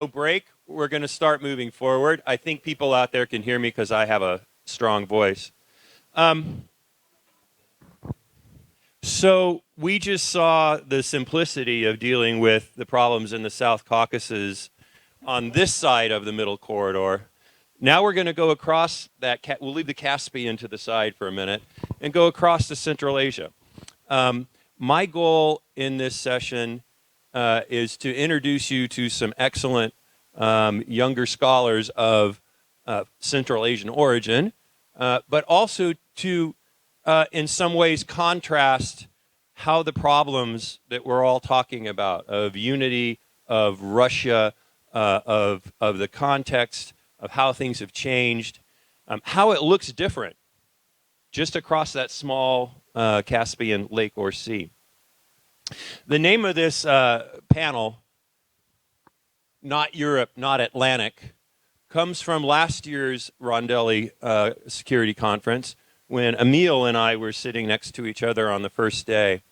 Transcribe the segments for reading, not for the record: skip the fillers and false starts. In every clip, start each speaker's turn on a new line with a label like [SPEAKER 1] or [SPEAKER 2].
[SPEAKER 1] Break. We're going to start moving forward. I think people out there can hear me because I have a strong voice. So we just saw the simplicity of dealing with the problems in the South Caucasus on this side of the middle corridor. Now we're going to go across that. We'll leave the Caspian to the side for a minute and go across to Central Asia. My goal in this session is to introduce you to some excellent younger scholars of Central Asian origin, but also to, in some ways, contrast how the problems that we're all talking about of unity, of Russia, of the context, of how things have changed, how it looks different just across that small Caspian lake or sea. The name of this panel, Not Europe, Not Atlantic, comes from last year's Rondeli security conference when Emil and I were sitting next to each other on the first day.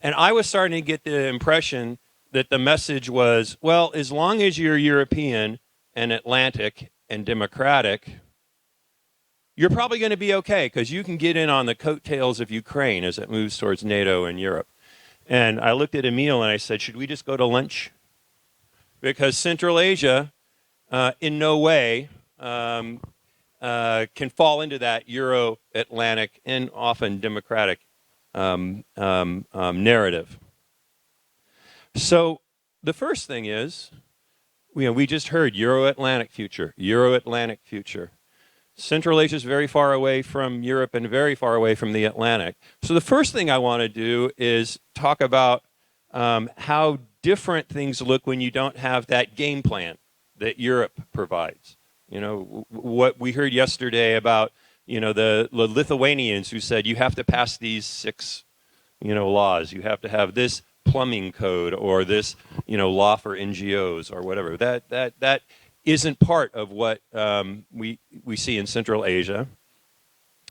[SPEAKER 1] And I was starting to get the impression that the message was, well, as long as you're European and Atlantic and democratic, you're probably going to be okay because you can get in on the coattails of Ukraine as it moves towards NATO and Europe. And I looked at Emil and I said, should we just go to lunch? Because Central Asia, in no way, can fall into that Euro-Atlantic and often democratic narrative. So the first thing is, we just heard Euro-Atlantic future, Euro-Atlantic future. Central Asia is very far away from Europe and very far away from the Atlantic. So the first thing I want to do is talk about how different things look when you don't have that game plan that Europe provides. What we heard yesterday about, the Lithuanians who said you have to pass these 6, laws. You have to have this plumbing code or this, law for NGOs or whatever. That isn't part of what we see in Central Asia.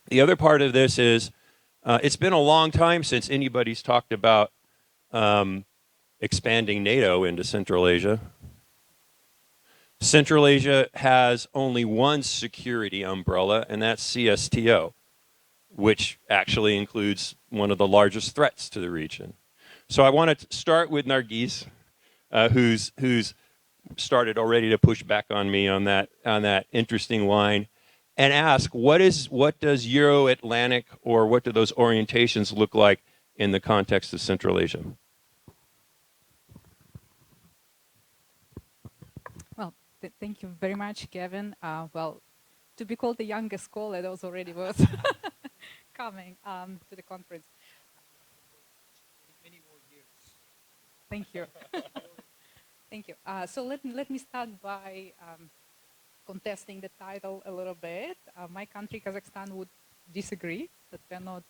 [SPEAKER 1] The other part of this is it's been a long time since anybody's talked about expanding NATO into Central Asia. Central Asia has only one security umbrella, and that's CSTO, which actually includes one of the largest threats to the region. So I want to start with Nargis, who's started already to push back on me on that interesting line, and ask what does Euro-Atlantic or what do those orientations look like in the context of Central Asia?
[SPEAKER 2] Well, thank you very much, Gavin. Well, to be called the youngest scholar, that was already worth coming to the conference.
[SPEAKER 3] Many more years.
[SPEAKER 2] Thank you. Thank you. So let me start by contesting the title a little bit. My country, Kazakhstan, would disagree that we're not,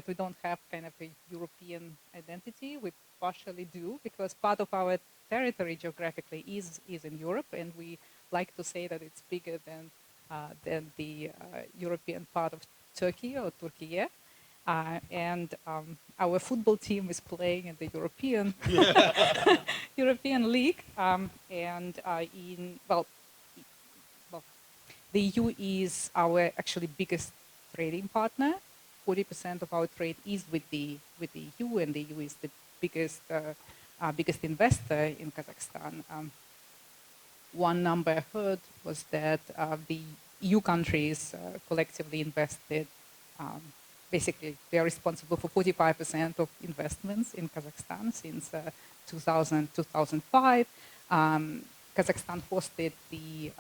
[SPEAKER 2] we don't have kind of a European identity. We partially do because part of our territory geographically is in Europe, and we like to say that it's bigger than the European part of Turkey or Turkey. And our football team is playing in the European European League, the EU is our actually biggest trading partner. 40% of our trade is with the EU, and the EU is the biggest investor in Kazakhstan. One number I heard was that the EU countries collectively invested. Basically, they are responsible for 45% of investments in Kazakhstan since 2005. Kazakhstan hosted the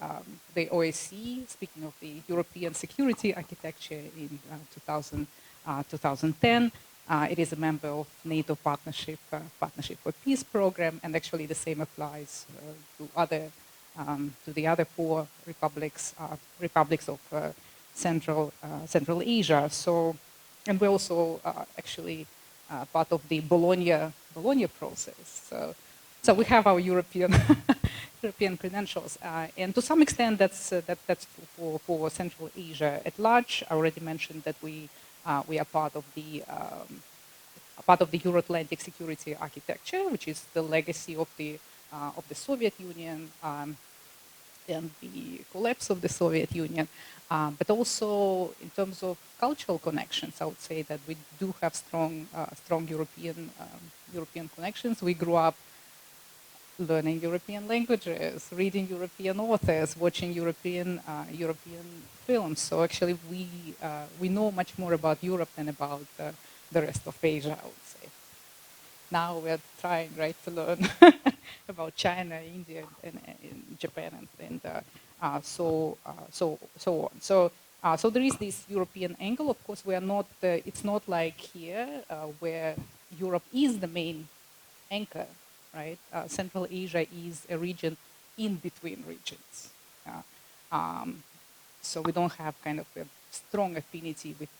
[SPEAKER 2] OSCE, speaking of the European security architecture, in 2010. It is a member of NATO Partnership for Peace program, and actually the same applies to the other 4 republics of Central Asia. So, and we're also actually part of the Bologna process. So we have our European credentials, and to some extent that's for Central Asia at large. I already mentioned that we are part of the Euro-Atlantic security architecture, which is the legacy of the of the Soviet Union and the collapse of the Soviet Union, but also in terms of cultural connections, I would say that we do have strong European connections. We grew up learning European languages, reading European authors, watching European films. So actually, we know much more about Europe than about the rest of Asia, I would say. Now we're trying, right, to learn about China, India, and Japan, and so on. So there is this European angle. Of course, we are not. It's not like here where Europe is the main anchor, right? Central Asia is a region in between regions. So we don't have kind of a strong affinity with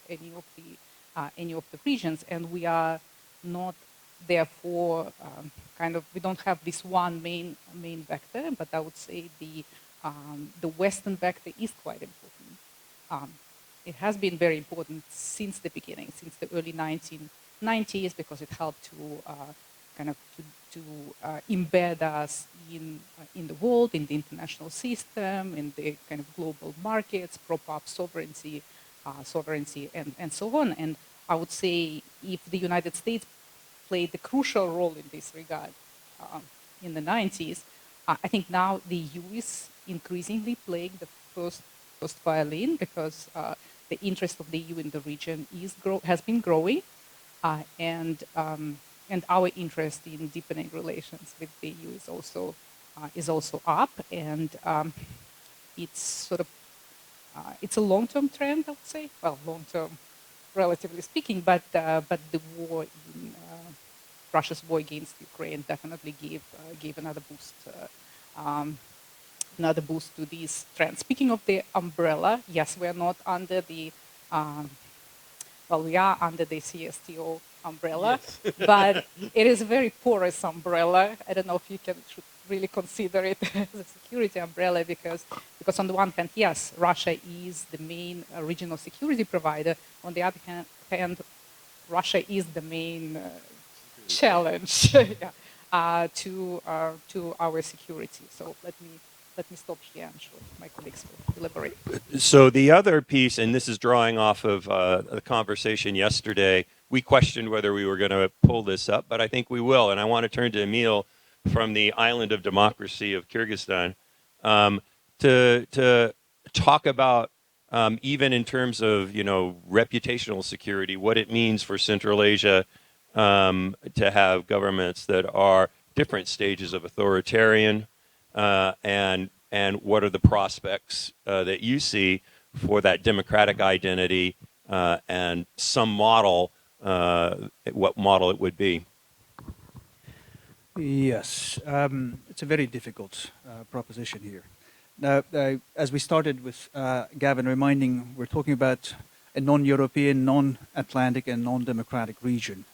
[SPEAKER 2] any of the regions, and we are not therefore we don't have this one main vector. But I would say the Western vector is quite important. It has been very important since the beginning, since the early 1990s, because it helped to embed us in the world, in the international system, in the kind of global markets, prop up sovereignty, and so on. And I would say if the United States played a crucial role in this regard in the 90s, I think now the EU is increasingly playing the first violin, because the interest of the EU in the region has been growing, and our interest in deepening relations with the EU is also up, and it's sort of it's a long-term trend, I would say. Well, long-term, relatively speaking, but the war in Russia's war against Ukraine definitely gave another boost to these trends. Speaking of the umbrella, yes, we are not under the we are under the CSTO umbrella, yes. But it is a very porous umbrella. I don't know if you should really consider it as a security umbrella, because on the one hand, yes, Russia is the main regional security provider. On the other hand, Russia is the main challenge to our security. So let me stop here. I'm sure my colleagues will elaborate.
[SPEAKER 1] So the other piece, and this is drawing off of the conversation yesterday, we questioned whether we were going to pull this up, but I think we will. And I want to turn to Emil from the island of democracy of Kyrgyzstan to talk about, even in terms of reputational security, what it means for Central Asia to have governments that are different stages of authoritarian, and what are the prospects that you see for that democratic identity, and some model, what model it would be.
[SPEAKER 3] Yes, it's a very difficult proposition here. Now, as we started with Gavin reminding, we're talking about a non-European, non-Atlantic, and non-democratic region.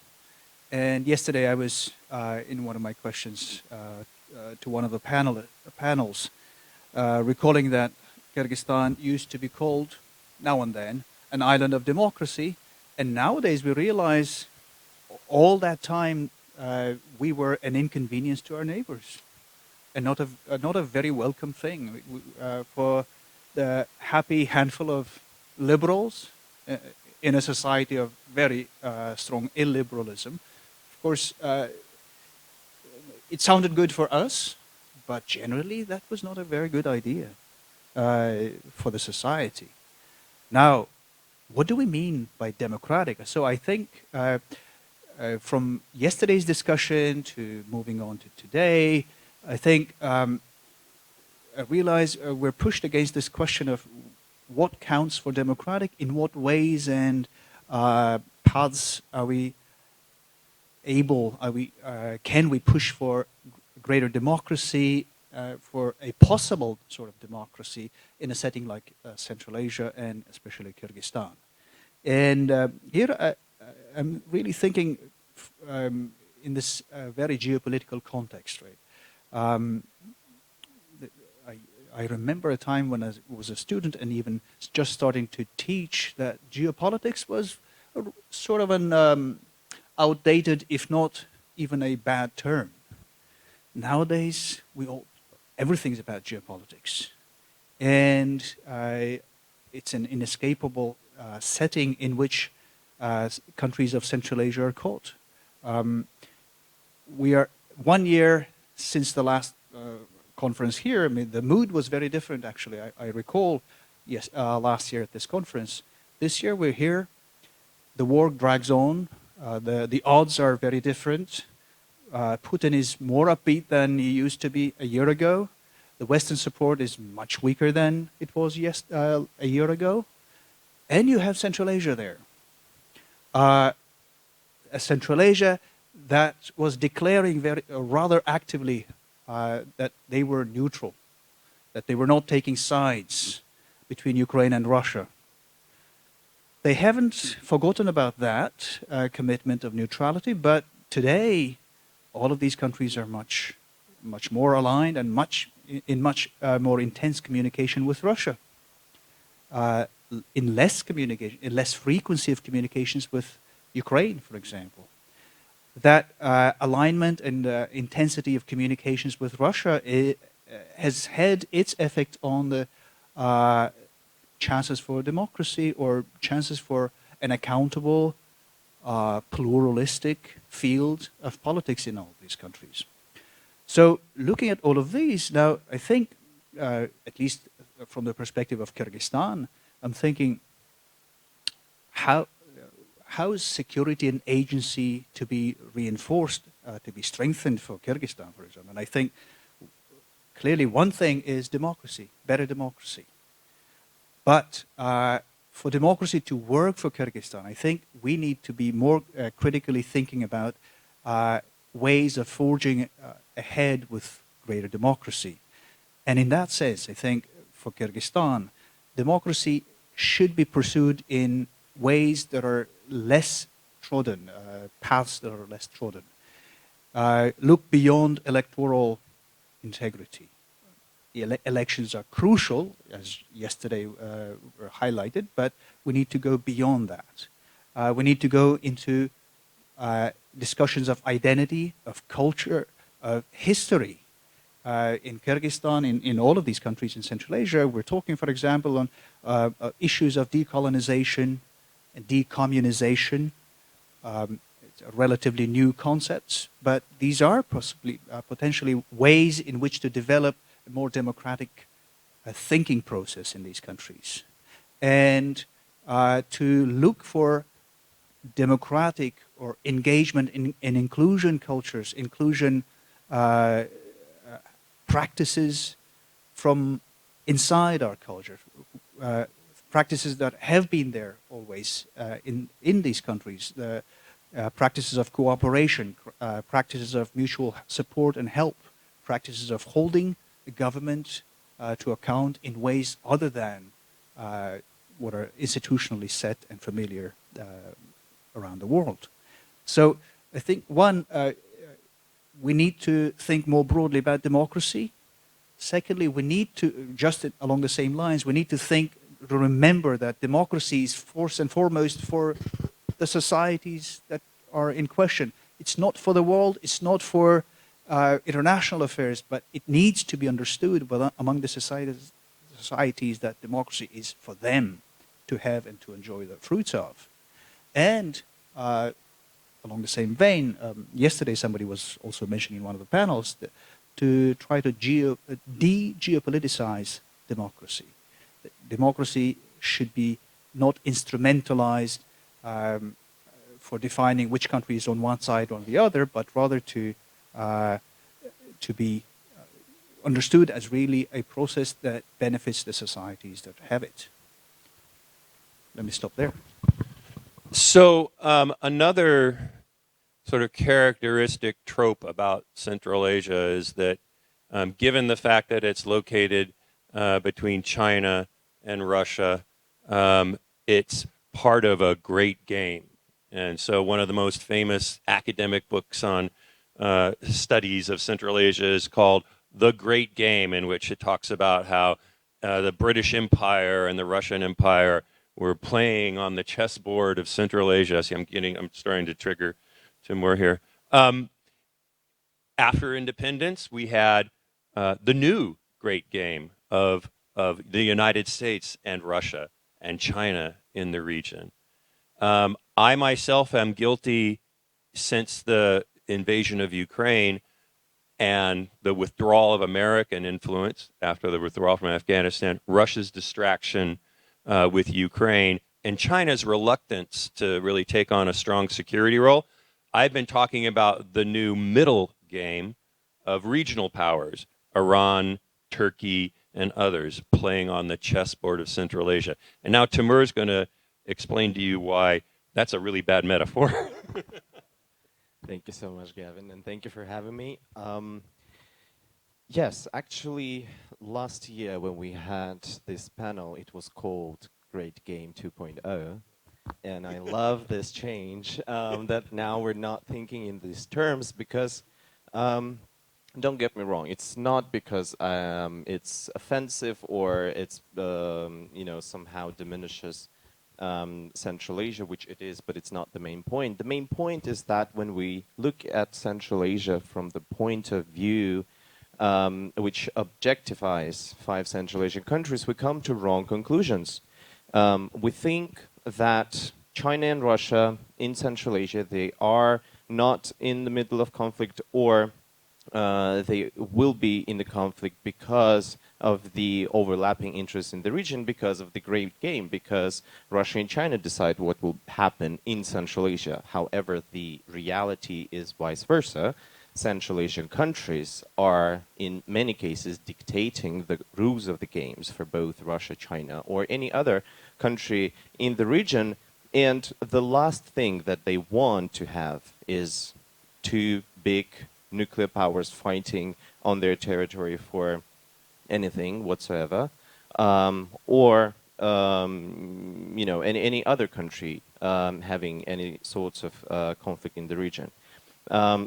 [SPEAKER 3] And yesterday I was, in one of my questions to one of the panels, recalling that Kyrgyzstan used to be called, now and then, an island of democracy. And nowadays we realize all that time we were an inconvenience to our neighbors, and not a very welcome thing for the happy handful of liberals in a society of very strong illiberalism. Of course, it sounded good for us, but generally that was not a very good idea for the society. Now, what do we mean by democratic? So I think from yesterday's discussion to moving on to today, I think I realize we're pushed against this question of what counts for democratic, in what ways and paths are we able, can we push for greater democracy, for a possible sort of democracy in a setting like Central Asia and especially Kyrgyzstan. And here I'm really thinking in this very geopolitical context, right? I remember a time when I was a student and even just starting to teach that geopolitics was sort of an outdated, if not even a bad term. nowadays everything's about geopolitics, and it's an inescapable setting in which countries of Central Asia are caught. We are 1 year since the last conference here. I mean, the mood was very different, actually. I recall, yes, last year at this conference. This year we're here. The war drags on. The odds are very different. Putin is more upbeat than he used to be a year ago. The Western support is much weaker than it was a year ago. And you have Central Asia there. Central Asia that was declaring rather actively that they were neutral, that they were not taking sides between Ukraine and Russia. They haven't forgotten about that commitment of neutrality, but today all of these countries are much more aligned and in much more intense communication with Russia. In less frequency of communications with Ukraine, for example. That alignment and intensity of communications with Russia has had its effect on the chances for democracy or chances for an accountable, pluralistic field of politics in all these countries. So looking at all of these, now I think, at least from the perspective of Kyrgyzstan, I'm thinking, how is security and agency to be reinforced, to be strengthened for Kyrgyzstan, for example? And I think clearly one thing is democracy, better democracy. But for democracy to work for Kyrgyzstan, I think we need to be more critically thinking about ways of forging ahead with greater democracy. And in that sense, I think for Kyrgyzstan, democracy should be pursued in ways that are less trodden, paths that are less trodden. Look beyond electoral integrity. The elections are crucial, as yesterday were highlighted, but we need to go beyond that. We need to go into discussions of identity, of culture, of history. In Kyrgyzstan, in all of these countries in Central Asia, we're talking, for example, on issues of decolonization and decommunization. It's relatively new concepts, but these are possibly, potentially ways in which to develop a more democratic thinking process in these countries. And to look for democratic or engagement in inclusion cultures, inclusion practices from inside our culture, practices that have been there always in these countries, the practices of cooperation, practices of mutual support and help, practices of holding the government to account in ways other than what are institutionally set and familiar around the world. So I think, one, we need to think more broadly about democracy. Secondly, we need to, just along the same lines, we need to remember that democracy is first and foremost for the societies that are in question. It's not for the world, it's not for international affairs, but it needs to be understood among the societies that democracy is for them to have and to enjoy the fruits of. And along the same vein, yesterday somebody was also mentioning in one of the panels to try to de-geopoliticize democracy. Democracy should be not instrumentalized for defining which country is on one side or on the other, but rather to be understood as really a process that benefits the societies that have it. Let me stop there.
[SPEAKER 1] So another sort of characteristic trope about Central Asia is that given the fact that it's located between China and Russia, it's part of a great game. And so one of the most famous academic books on studies of Central Asia is called The Great Game, in which it talks about how the British Empire and the Russian Empire were playing on the chessboard of Central Asia. See, I'm starting to trigger Temur here. After independence, we had the new great game of the United States and Russia and China in the region. I myself am guilty since the invasion of Ukraine and the withdrawal of American influence after the withdrawal from Afghanistan, Russia's distraction with Ukraine, and China's reluctance to really take on a strong security role. I've been talking about the new middle game of regional powers, Iran, Turkey, and others playing on the chessboard of Central Asia. And now Temur is going to explain to you why that's a really bad metaphor.
[SPEAKER 4] Thank you so much, Gavin, and thank you for having me. Yes, actually, last year when we had this panel, it was called Great Game 2.0. And I love this change that now we're not thinking in these terms because, don't get me wrong, it's not because it's offensive or it's, somehow diminishes Central Asia, which it is, but it's not the main point. The main point is that when we look at Central Asia from the point of view which objectifies 5 Central Asian countries, we come to wrong conclusions. We think that China and Russia in Central Asia, they are not in the middle of conflict, or they will be in the conflict because of the overlapping interests in the region, because of the great game, because Russia and China decide what will happen in Central Asia. However, the reality is vice versa. Central Asian countries are, in many cases, dictating the rules of the games for both Russia, China, or any other country in the region. And the last thing that they want to have is 2 big nuclear powers fighting on their territory for anything whatsoever, or any other country having any sorts of conflict in the region.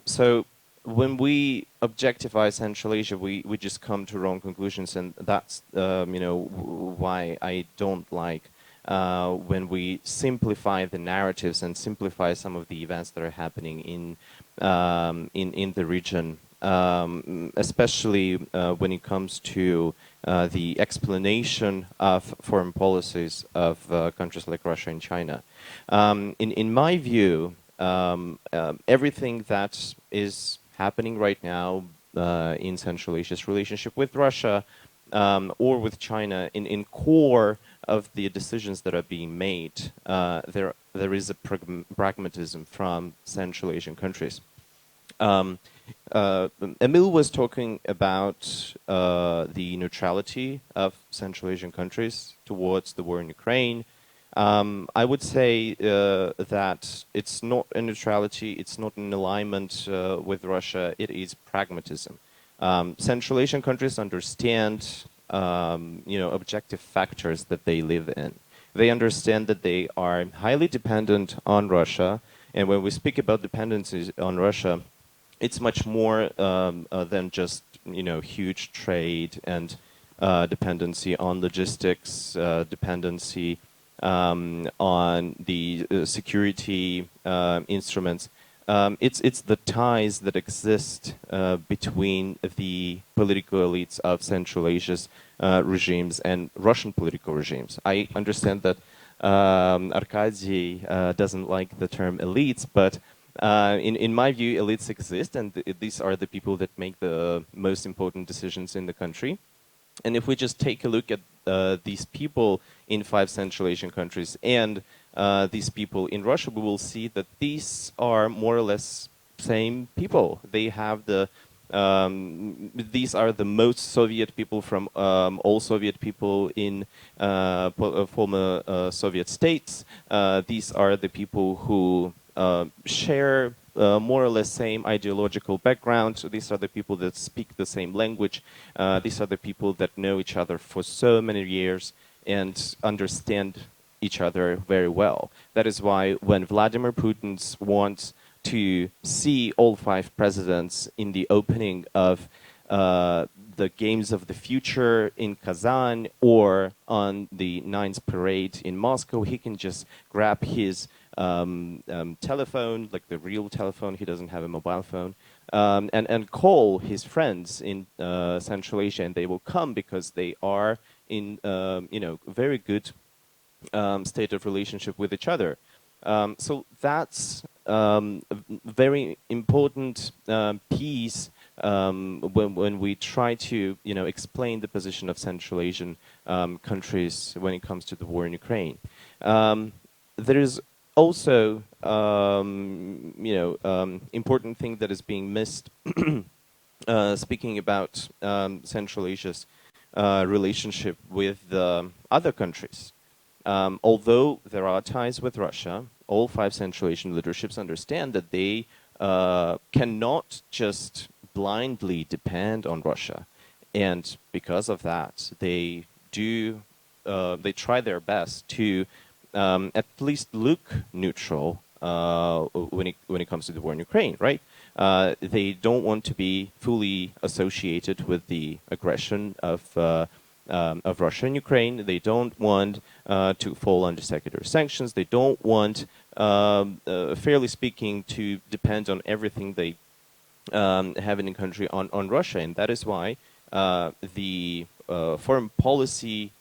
[SPEAKER 4] So when we objectify Central Asia, we just come to wrong conclusions, and that's why I don't like when we simplify the narratives and simplify some of the events that are happening in the region, especially when it comes to the explanation of foreign policies of countries like Russia and China. In my view, everything that is happening right now in Central Asia's relationship with Russia or with China, in core of the decisions that are being made, there is a pragmatism from Central Asian countries. Emil was talking about the neutrality of Central Asian countries towards the war in Ukraine. I would say that it's not a neutrality, it's not an alignment with Russia, it is pragmatism. Central Asian countries understand objective factors that they live in. They understand that they are highly dependent on Russia, and when we speak about dependencies on Russia, it's much more than just huge trade and dependency on logistics, dependency on the security instruments. It's the ties that exist between the political elites of Central Asia's regimes and Russian political regimes. I understand that Arkady doesn't like the term elites, but in my view, elites exist, and these are the people that make the most important decisions in the country. And if we just take a look at these people in 5 Central Asian countries and these people in Russia, we will see that these are more or less same people. They have the these are the most Soviet people from all Soviet people in former Soviet states. These are the people who share more or less same ideological background. So these are the people that speak the same language. These are the people that know each other for so many years and understand each other very well. That is why when Vladimir Putin wants to see all 5 presidents in the opening of the Games of the Future in Kazan or on the Ninth Parade in Moscow, he can just grab his telephone, like the real telephone. He doesn't have a mobile phone, and call his friends in Central Asia, and they will come because they are in very good state of relationship with each other. So that's a very important piece when we try to explain the position of Central Asian countries when it comes to the war in Ukraine. There is also important thing that is being missed speaking about Central Asia's relationship with other countries. Although there are ties with Russia, all 5 Central Asian leaderships understand that they cannot just blindly depend on Russia, and because of that, they try their best to at least look neutral when it comes to the war in Ukraine, right? They don't want to be fully associated with the aggression of Russia and Ukraine. They don't want to fall under secondary sanctions. They don't want, fairly speaking, to depend on everything they have in the country on Russia. And that is why the foreign policy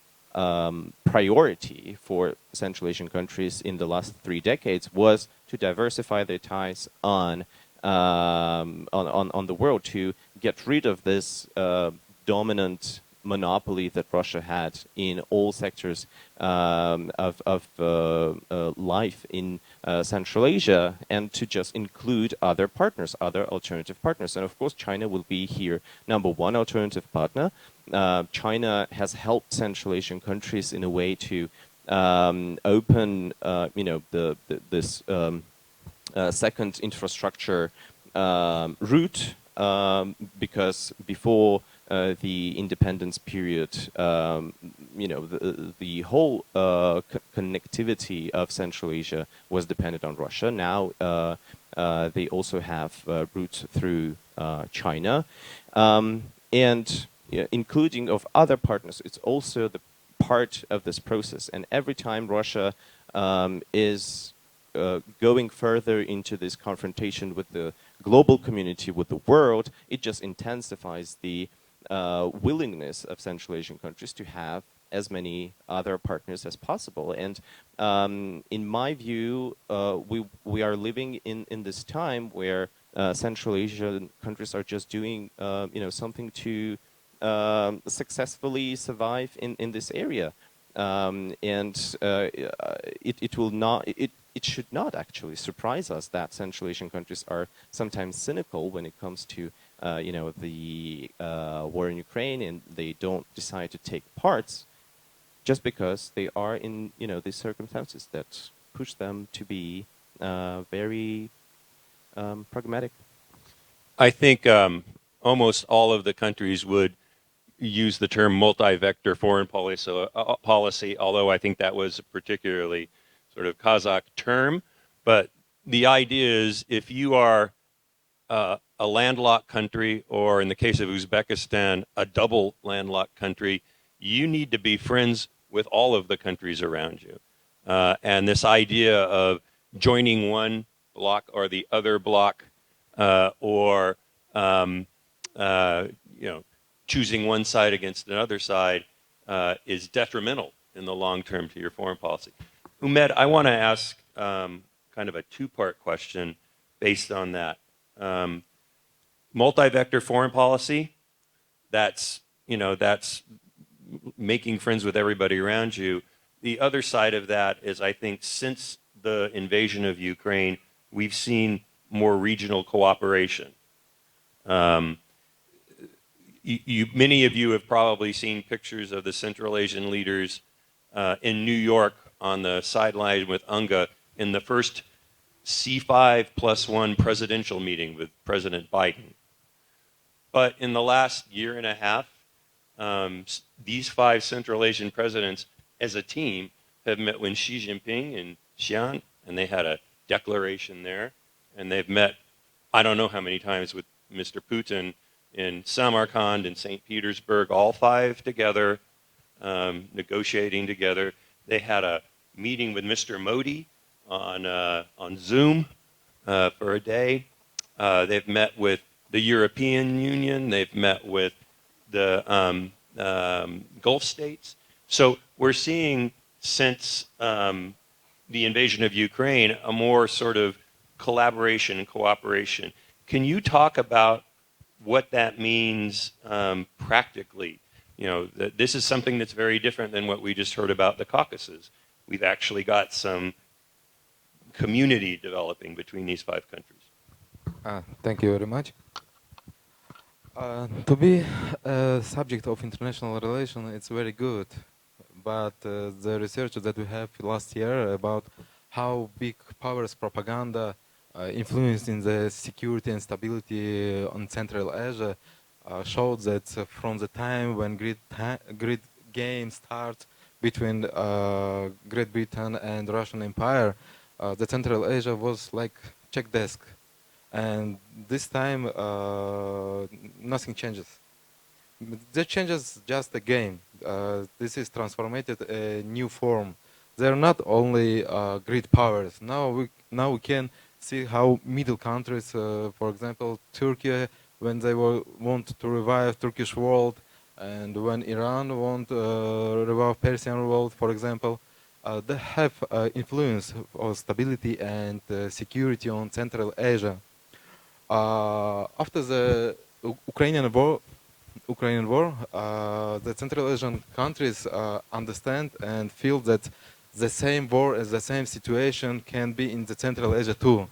[SPEAKER 4] priority for Central Asian countries in the last 3 decades was to diversify their ties on the world, to get rid of this dominant monopoly that Russia had in all sectors of life in Central Asia, and to just include other partners, other alternative partners. And of course, China will be here #1 alternative partner. China has helped Central Asian countries in a way to open, this second infrastructure route, because before the independence period, the whole connectivity of Central Asia was dependent on Russia. Now they also have routes through China, and including of other partners. It's also the part of this process. And every time Russia is going further into this confrontation with the global community, with the world, it just intensifies the willingness of Central Asian countries to have as many other partners as possible. And in my view, we are living in this time where Central Asian countries are just doing something to successfully survive in this area, and it should not actually surprise us that Central Asian countries are sometimes cynical when it comes to the war in Ukraine, and they don't decide to take parts just because they are in these circumstances that push them to be very pragmatic.
[SPEAKER 1] I think almost all of the countries would use the term multi-vector foreign policy, although I think that was a particularly sort of Kazakh term. But the idea is, if you are a landlocked country, or in the case of Uzbekistan, a double landlocked country, you need to be friends with all of the countries around you. And this idea of joining one bloc or the other bloc, or choosing one side against another side, is detrimental in the long term to your foreign policy. Umed, I want to ask kind of a 2-part question based on that. Multi-vector foreign policy, that's making friends with everybody around you. The other side of that is, I think, since the invasion of Ukraine, we've seen more regional cooperation. Many of you have probably seen pictures of the Central Asian leaders in New York on the sideline with UNGA in the first C5+1 presidential meeting with President Biden. But in the last year and a half, these 5 Central Asian presidents as a team have met with Xi Jinping in Xi'an, and they had a declaration there. And they've met, I don't know how many times, with Mr. Putin in Samarkand and St. Petersburg, all five together, negotiating together. They had a meeting with Mr. Modi on Zoom for a day. They've met with the European Union. They've met with the Gulf states. So we're seeing, since the invasion of Ukraine, a more sort of collaboration and cooperation. Can you talk about what that means practically? You know, this is something that's very different than what we just heard about the Caucasus. We've actually got some community developing between these five countries.
[SPEAKER 5] Thank you very much. To be a subject of international relation, it's very good. But the research that we have last year about how big powers propaganda influenced in the security and stability on Central Asia showed that from the time when great game starts between Great Britain and Russian Empire, the Central Asia was like check desk. And this time, nothing changes. That changes just the game. This is transformed a new form. They're not only great powers. Now we can see how middle countries, for example, Turkey, when they want to revive Turkish world, and when Iran want to revive Persian world, for example, they have influence of stability and security on Central Asia. After the Ukrainian war, the Central Asian countries understand and feel that the same war and the same situation can be in the Central Asia too,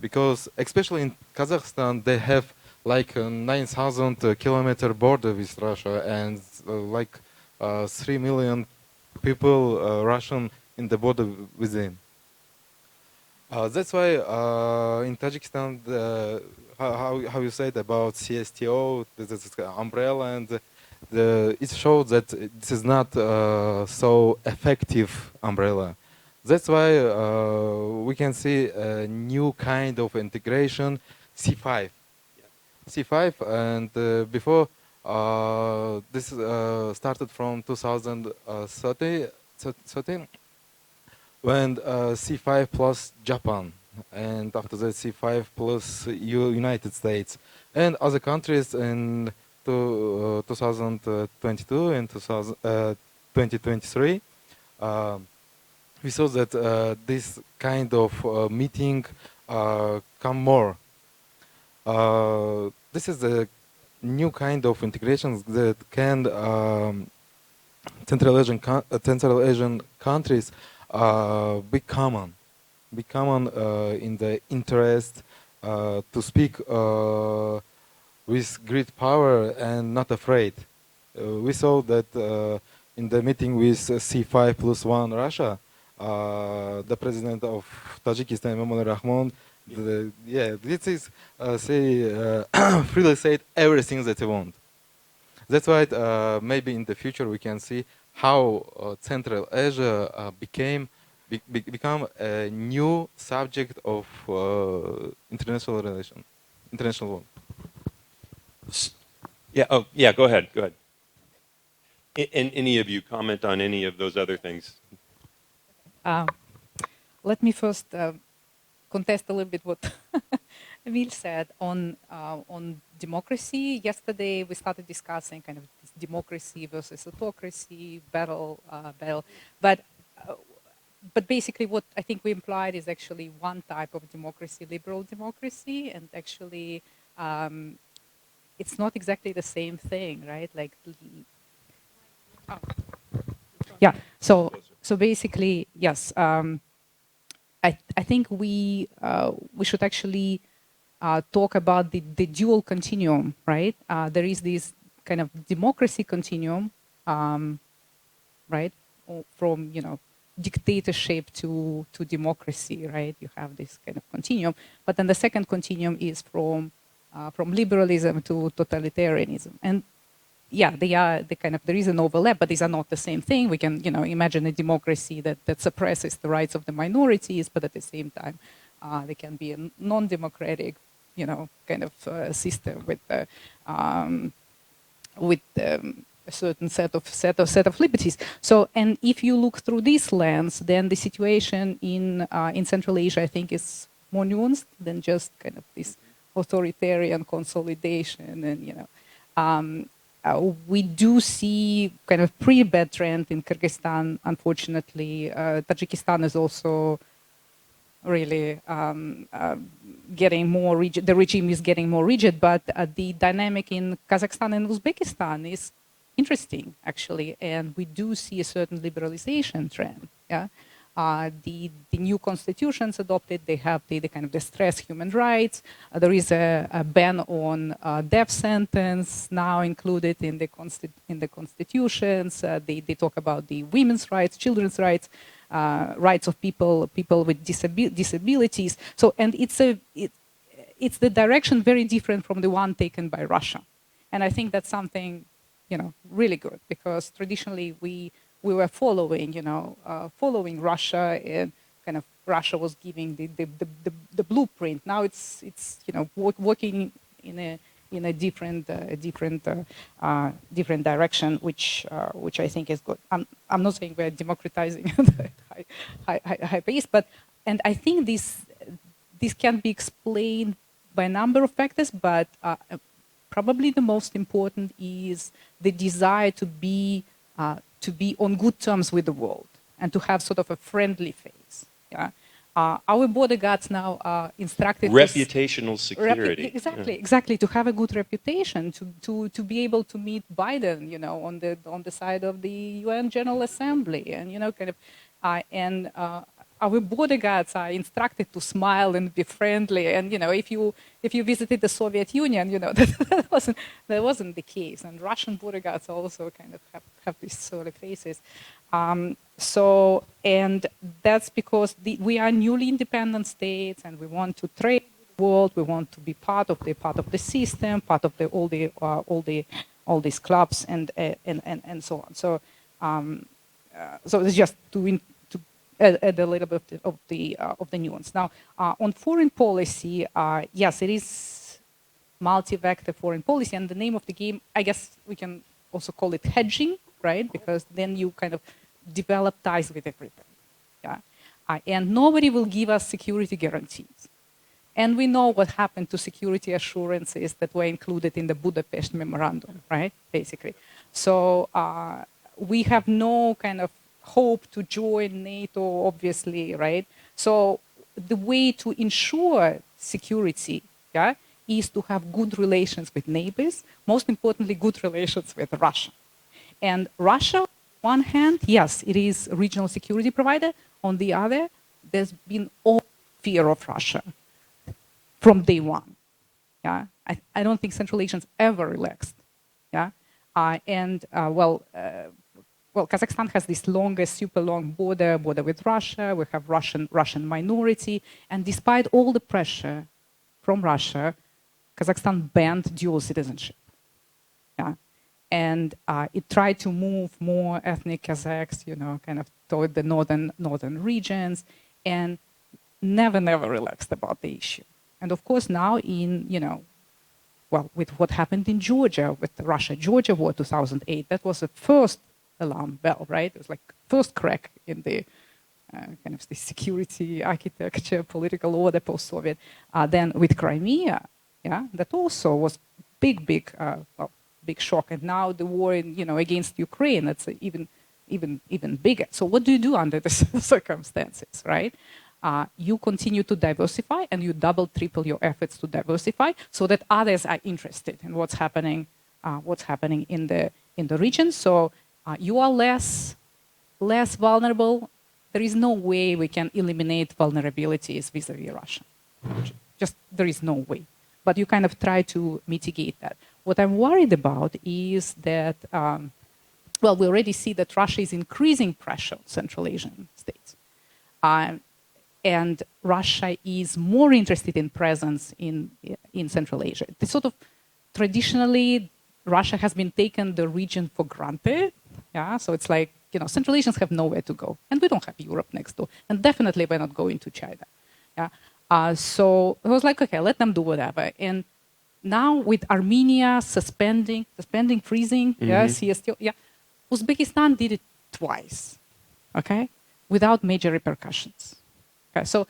[SPEAKER 5] because especially in Kazakhstan they have like a 9,000 kilometer border with Russia and like 3 million people Russian in the border within. That's why in Tajikistan, how you said about CSTO, this umbrella, and it shows that this is not so effective umbrella. That's why we can see a new kind of integration, C5. C5, and before this started from 2013. When C5 plus Japan, and after that C5 plus United States, and other countries in 2022 and 2023, we saw that this kind of meeting come more. This is a new kind of integrations that can Central Asian countries be common in the interest to speak with great power and not afraid. We saw that in the meeting with C5 plus 1 Russia, the president of Tajikistan, Emil Rahman, this is freely said everything that they want. That's why maybe in the future we can see how Central Asia become a new subject of international relation, international law.
[SPEAKER 1] Yeah. Oh, yeah. Go ahead. Go ahead. And any of you comment on any of those other things?
[SPEAKER 2] Let me first contest a little bit what Emil said on democracy. Yesterday we started discussing kind of this democracy versus autocracy battle, but basically what I think we implied is actually one type of democracy, liberal democracy, and actually it's not exactly the same thing, right? Like, yeah. So basically, yes. I think we should actually talk about the dual continuum, right? There is this kind of democracy continuum, right? From dictatorship to democracy, right? You have this kind of continuum, but then the second continuum is from liberalism to totalitarianism, and yeah, there is an overlap, but these are not the same thing. We can imagine a democracy that suppresses the rights of the minorities, but at the same time, they can be non-democratic. kind of system with a certain set of liberties. So, and if you look through this lens, then the situation in Central Asia, I think, is more nuanced than just kind of this authoritarian consolidation. And we do see kind of pretty bad trend in Kyrgyzstan. Unfortunately, Tajikistan is also really getting more rigid. The regime is getting more rigid, but the dynamic in Kazakhstan and Uzbekistan is interesting, actually, and we do see a certain liberalization trend. Yeah, the new constitutions adopted, they have the kind of the stress human rights. There is a ban on death sentence now included in the constitutions. They talk about the women's rights, children's rights, rights of people with disabilities. So, and it's the direction very different from the one taken by Russia, and I think that's something really good, because traditionally we were following Russia, and kind of Russia was giving the blueprint. Now it's working in a different direction, which I think is good. I'm not saying we're democratizing at high pace, and I think this can be explained by a number of factors, but probably the most important is the desire to be on good terms with the world and to have sort of a friendly face. Yeah, our border guards now are instructed
[SPEAKER 1] reputational security.
[SPEAKER 2] Exactly, to have a good reputation, to be able to meet Biden, on the side of the UN General Assembly, and kind of our border guards are instructed to smile and be friendly. And if you visited the Soviet Union, that wasn't the case. And Russian border guards also kind of have these sort of faces. And that's because we are newly independent states, and we want to trade with the world. We want to be part of the system, part of all these clubs, and so on. So it's just to add a little bit of the nuance. Now, on foreign policy, yes, it is multi-vector foreign policy, and the name of the game, I guess we can also call it hedging, right? Because then you kind of develop ties with everybody. Yeah, and nobody will give us security guarantees. And we know what happened to security assurances that were included in the Budapest Memorandum, right? Basically, so we have no kind of hope to join NATO, obviously, right? So the way to ensure security, yeah, is to have good relations with neighbors, most importantly, good relations with Russia. And Russia, on one hand, yes, it is a regional security provider. On the other, there's been all fear of Russia from day one. Yeah, I don't think Central Asians ever relaxed. Yeah, well, Kazakhstan has this longest, super long border with Russia. We have Russian minority, and despite all the pressure from Russia, Kazakhstan banned dual citizenship. Yeah, and it tried to move more ethnic Kazakhs, kind of toward the northern regions, and never relaxed about the issue. And of course, now with what happened in Georgia, with the Russia-Georgia war 2008, that was the first alarm bell, right? It was like first crack in the kind of the security architecture, political order, post-Soviet. Then with Crimea, yeah, that also was big shock. And now the war against Ukraine, that's even bigger. So what do you do under the circumstances, right? You continue to diversify, and you double, triple your efforts to diversify, so that others are interested in what's happening in the region. So you are less vulnerable. There is no way we can eliminate vulnerabilities vis-a-vis Russia. Just there is no way. But you kind of try to mitigate that. What I'm worried about is that, we already see that Russia is increasing pressure on Central Asian states. And Russia is more interested in presence in Central Asia. The sort of traditionally, Russia has been taken the region for granted. Yeah, so it's like, Central Asians have nowhere to go, and we don't have Europe next door, and definitely we're not going to China. Yeah, So it was like, okay, let them do whatever. And now with Armenia suspending, freezing, yeah, CSTO, yeah, Uzbekistan did it twice, okay, without major repercussions. Okay, so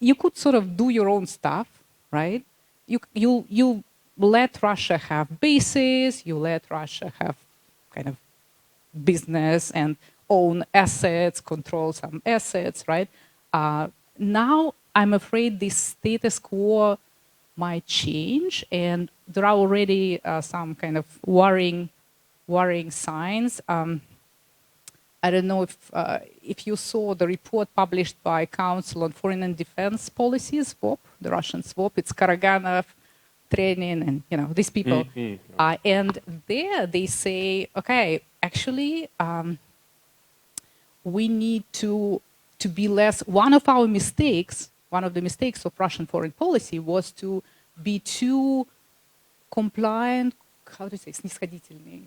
[SPEAKER 2] you could sort of do your own stuff, right? You let Russia have bases, you let Russia have kind of business and own assets, control some assets, right? Now I'm afraid this status quo might change, and there are already some kind of worrying signs. I don't know if you saw the report published by Council on Foreign and Defense Policy, SWOP, the Russian SWOP. It's Karaganov, Trenin, and these people. And there they say, okay, actually, we need to be less. One of the mistakes of Russian foreign policy was to be too compliant. How do you say? Снисходительный.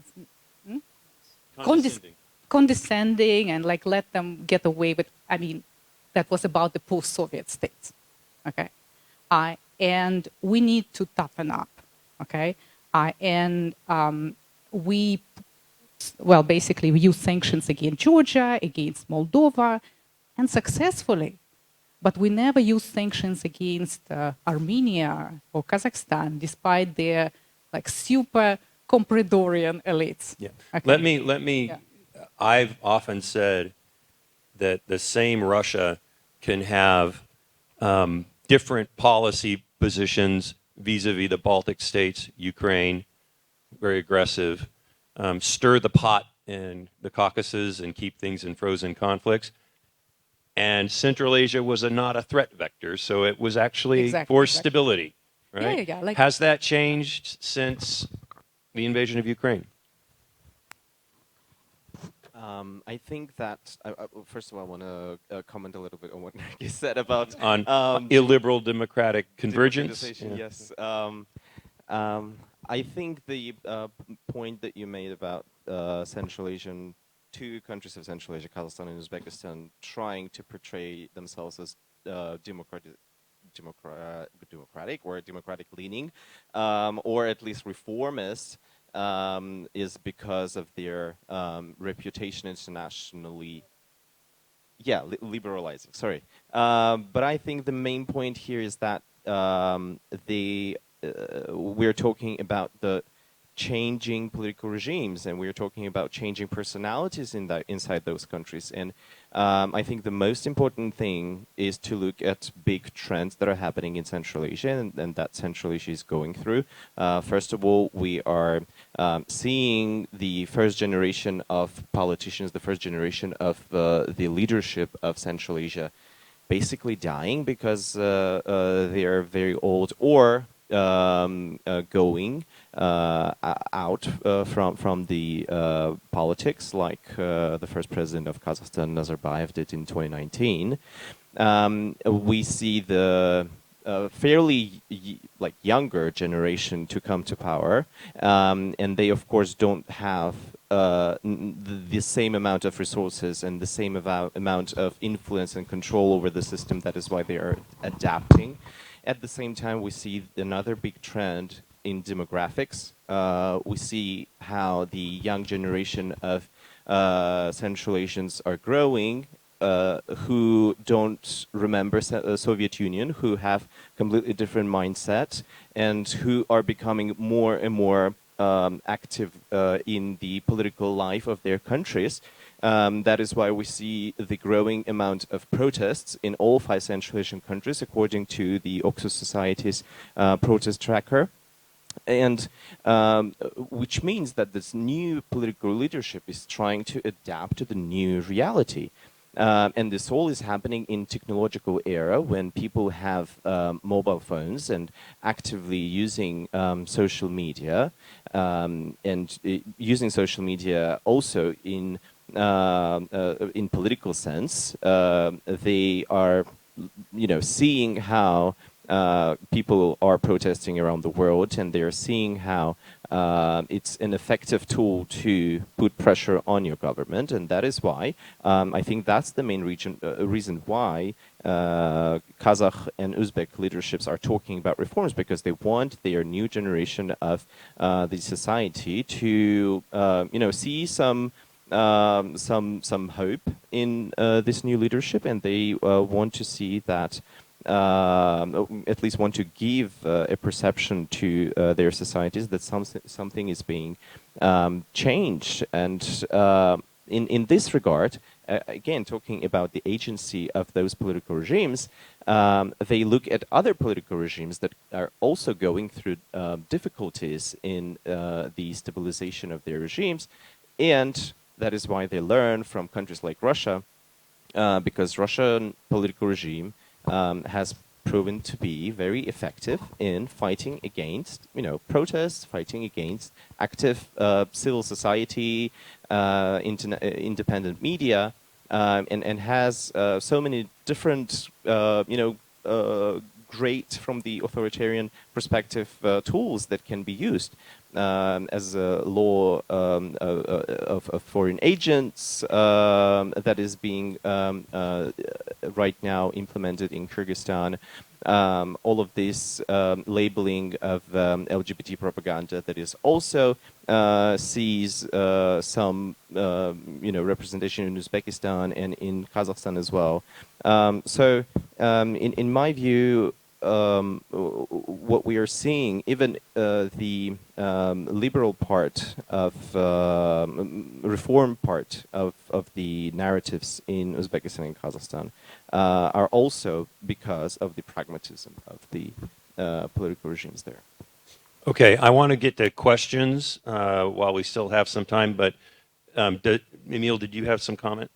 [SPEAKER 2] Condescending and like let them get away with. I mean, that was about the post-Soviet states. Okay, and we need to toughen up. Okay, and basically we use sanctions against Georgia, against Moldova, and successfully. But we never use sanctions against Armenia or Kazakhstan, despite their like super compradorian elites.
[SPEAKER 1] Yeah.
[SPEAKER 2] Okay.
[SPEAKER 1] Let me.
[SPEAKER 2] Yeah.
[SPEAKER 1] I've often said that the same Russia can have different policy positions vis-a-vis the Baltic states, Ukraine, very aggressive, stir the pot in the Caucasus and keep things in frozen conflicts. And Central Asia was not a threat vector, so it was actually for stability, right?
[SPEAKER 2] Yeah. Like,
[SPEAKER 1] has that changed since the invasion of Ukraine?
[SPEAKER 4] I think that, first of all, I want to comment a little bit on what Nargis said about
[SPEAKER 1] illiberal democratic convergence.
[SPEAKER 4] Yes. I think the point that you made about Central Asian, two countries of Central Asia, Kazakhstan and Uzbekistan, trying to portray themselves as democratic or democratic leaning, or at least reformist, is because of their reputation internationally. Yeah, liberalizing, sorry. But I think the main point here is that we're talking about the changing political regimes, and we're talking about changing personalities inside those countries. And I think the most important thing is to look at big trends that are happening in Central Asia and that Central Asia is going through. First of all, we are seeing the first generation of politicians, the first generation of the leadership of Central Asia basically dying because they are very old or going out from the politics, like the first president of Kazakhstan, Nazarbayev, did in 2019. We see the fairly younger generation to come to power, and they of course don't have the same amount of resources and the same amount of influence and control over the system. That is why they are adapting. At the same time, we see another big trend in demographics. We see how the young generation of Central Asians are growing, who don't remember the Soviet Union, who have completely different mindset, and who are becoming more and more active in the political life of their countries. That is why we see the growing amount of protests in all 5 Central Asian countries, according to the Oxus Society's protest tracker. And which means that this new political leadership is trying to adapt to the new reality. And this all is happening in technological era when people have mobile phones and actively using social media, and using social media also in political sense. They are, seeing how people are protesting around the world, and they're seeing how it's an effective tool to put pressure on your government, and that is why I think that's the main reason why Kazakh and Uzbek leaderships are talking about reforms because they want their new generation of the society to, see some hope in this new leadership, and they want to see that, at least want to give a perception to their societies that something is being changed. And in this regard, again, talking about the agency of those political regimes, they look at other political regimes that are also going through difficulties in the stabilization of their regimes, and that is why they learn from countries like Russia, because Russian political regime has proven to be very effective in fighting against, protests, fighting against active civil society, independent media, and has so many different, great from the authoritarian perspective tools that can be used. As a law of foreign agents that is being right now implemented in Kyrgyzstan. All of this labeling of LGBT propaganda that is also sees some representation in Uzbekistan and in Kazakhstan as well. So in my view, what we are seeing, even the liberal part of reform part of the narratives in Uzbekistan and Kazakhstan are also because of the pragmatism of the political regimes there.
[SPEAKER 1] Okay, I want to get to questions while we still have some time, but Emil, did you have some comment?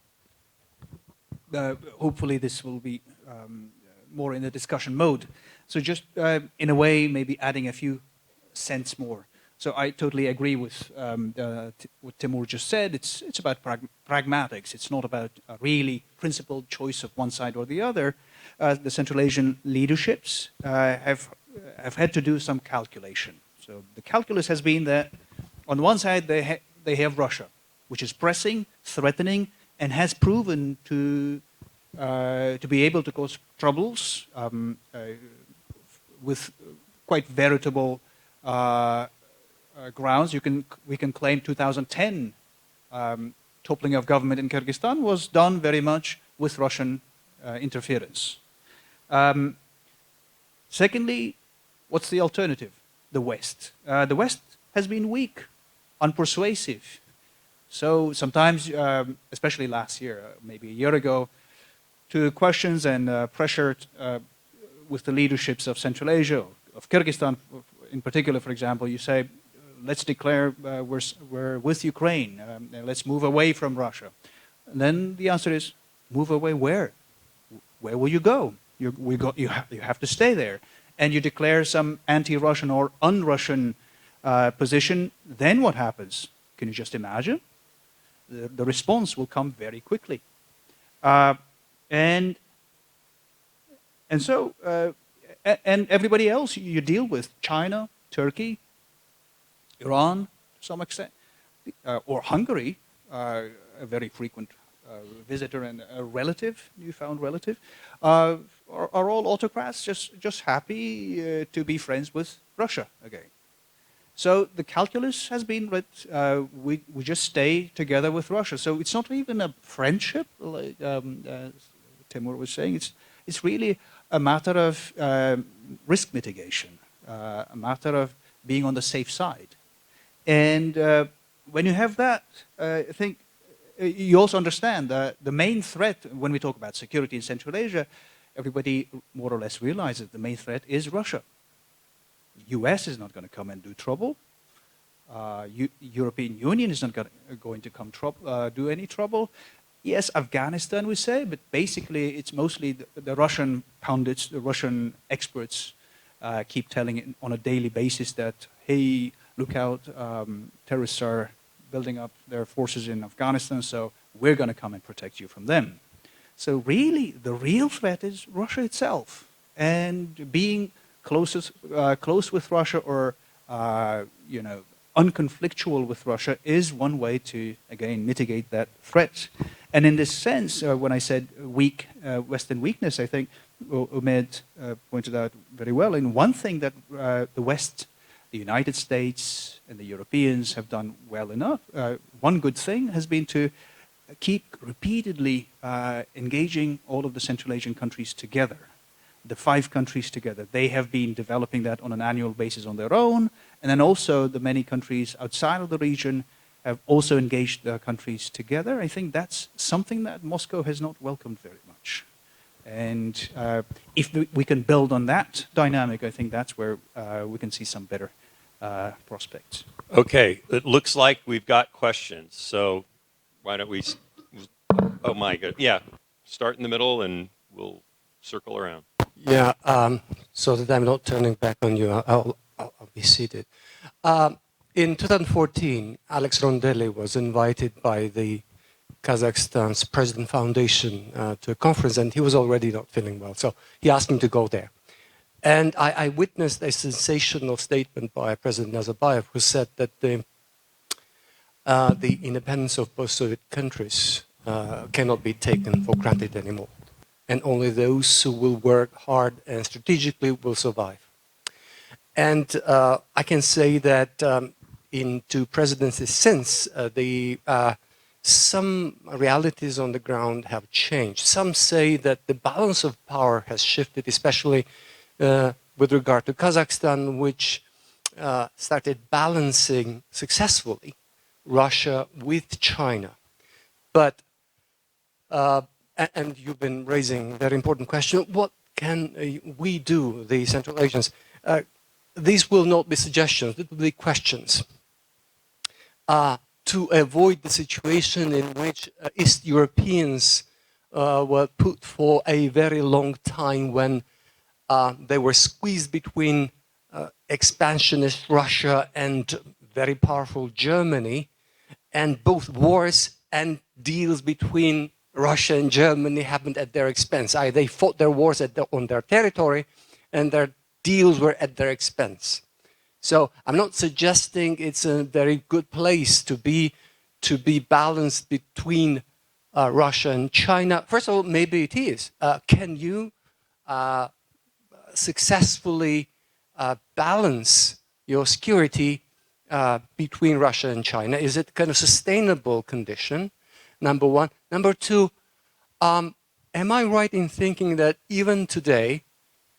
[SPEAKER 3] Hopefully this will be more in the discussion mode. So just in a way, maybe adding a few cents more. So I totally agree with what Temur just said. It's about pragmatics. It's not about a really principled choice of one side or the other. The Central Asian leaderships have had to do some calculation. So the calculus has been that on one side they have Russia, which is pressing, threatening, and has proven to be able to cause troubles with quite veritable grounds. We can claim 2010 toppling of government in Kyrgyzstan was done very much with Russian interference. Secondly, what's the alternative? The West. The West has been weak, unpersuasive. So sometimes, especially last year, maybe a year ago, to questions and pressure with the leaderships of Central Asia, of Kyrgyzstan in particular, for example, you say, let's declare we're with Ukraine, let's move away from Russia. And then the answer is, move away where? Where will you go? You have to stay there. And you declare some anti-Russian or un-Russian position, then what happens? Can you just imagine? The response will come very quickly. And everybody else you deal with, China, Turkey, Iran, to some extent, or Hungary, a very frequent visitor and a relative, newfound relative, are all autocrats just happy to be friends with Russia again. So the calculus has been that we just stay together with Russia. So it's not even a friendship, like Temur was saying. It's really a matter of risk mitigation, a matter of being on the safe side. And when you have that, I think you also understand that the main threat, when we talk about security in Central Asia, everybody more or less realizes the main threat is Russia. US is not going to come and do trouble. European Union is not going to come do any trouble. Yes, Afghanistan, we say, but basically it's mostly the Russian pundits, the Russian experts keep telling it on a daily basis that, hey, look out, terrorists are building up their forces in Afghanistan, so we're going to come and protect you from them. So really, the real threat is Russia itself. And being close with Russia or, unconflictual with Russia is one way to, again, mitigate that threat. And in this sense, when I said weak Western weakness, I think Umed pointed out very well. And one thing that the West, the United States, and the Europeans have done well enough, one good thing has been to keep repeatedly engaging all of the Central Asian countries together, the 5 countries together. They have been developing that on an annual basis on their own, and then also the many countries outside of the region have also engaged their countries together. I think that's something that Moscow has not welcomed very much. And if we can build on that dynamic, I think that's where we can see some better prospects.
[SPEAKER 1] Okay, it looks like we've got questions. So why don't we, oh my God, yeah, start in the middle and we'll circle around.
[SPEAKER 6] Yeah, so that I'm not turning back on you, I'll be seated. In 2014, Alex Rondeli was invited by the Kazakhstan's President Foundation to a conference, and he was already not feeling well, so he asked me to go there. And I witnessed a sensational statement by President Nazarbayev, who said that the independence of post-Soviet countries cannot be taken for granted anymore, and only those who will work hard and strategically will survive. And I can say that in two presidencies since, some realities on the ground have changed. Some say that the balance of power has shifted, especially with regard to Kazakhstan, which started balancing successfully Russia with China. But, and you've been raising a very important question, what can we do, the Central Asians? These will not be suggestions, it will be questions. To avoid the situation in which East Europeans were put for a very long time when they were squeezed between expansionist Russia and very powerful Germany, and both wars and deals between Russia and Germany happened at their expense. They fought their wars on their territory, and their deals were at their expense. So I'm not suggesting it's a very good place to be balanced between Russia and China. First of all, maybe it is. Can you successfully balance your security between Russia and China? Is it kind of sustainable condition? Number one. Number two, am I right in thinking that even today,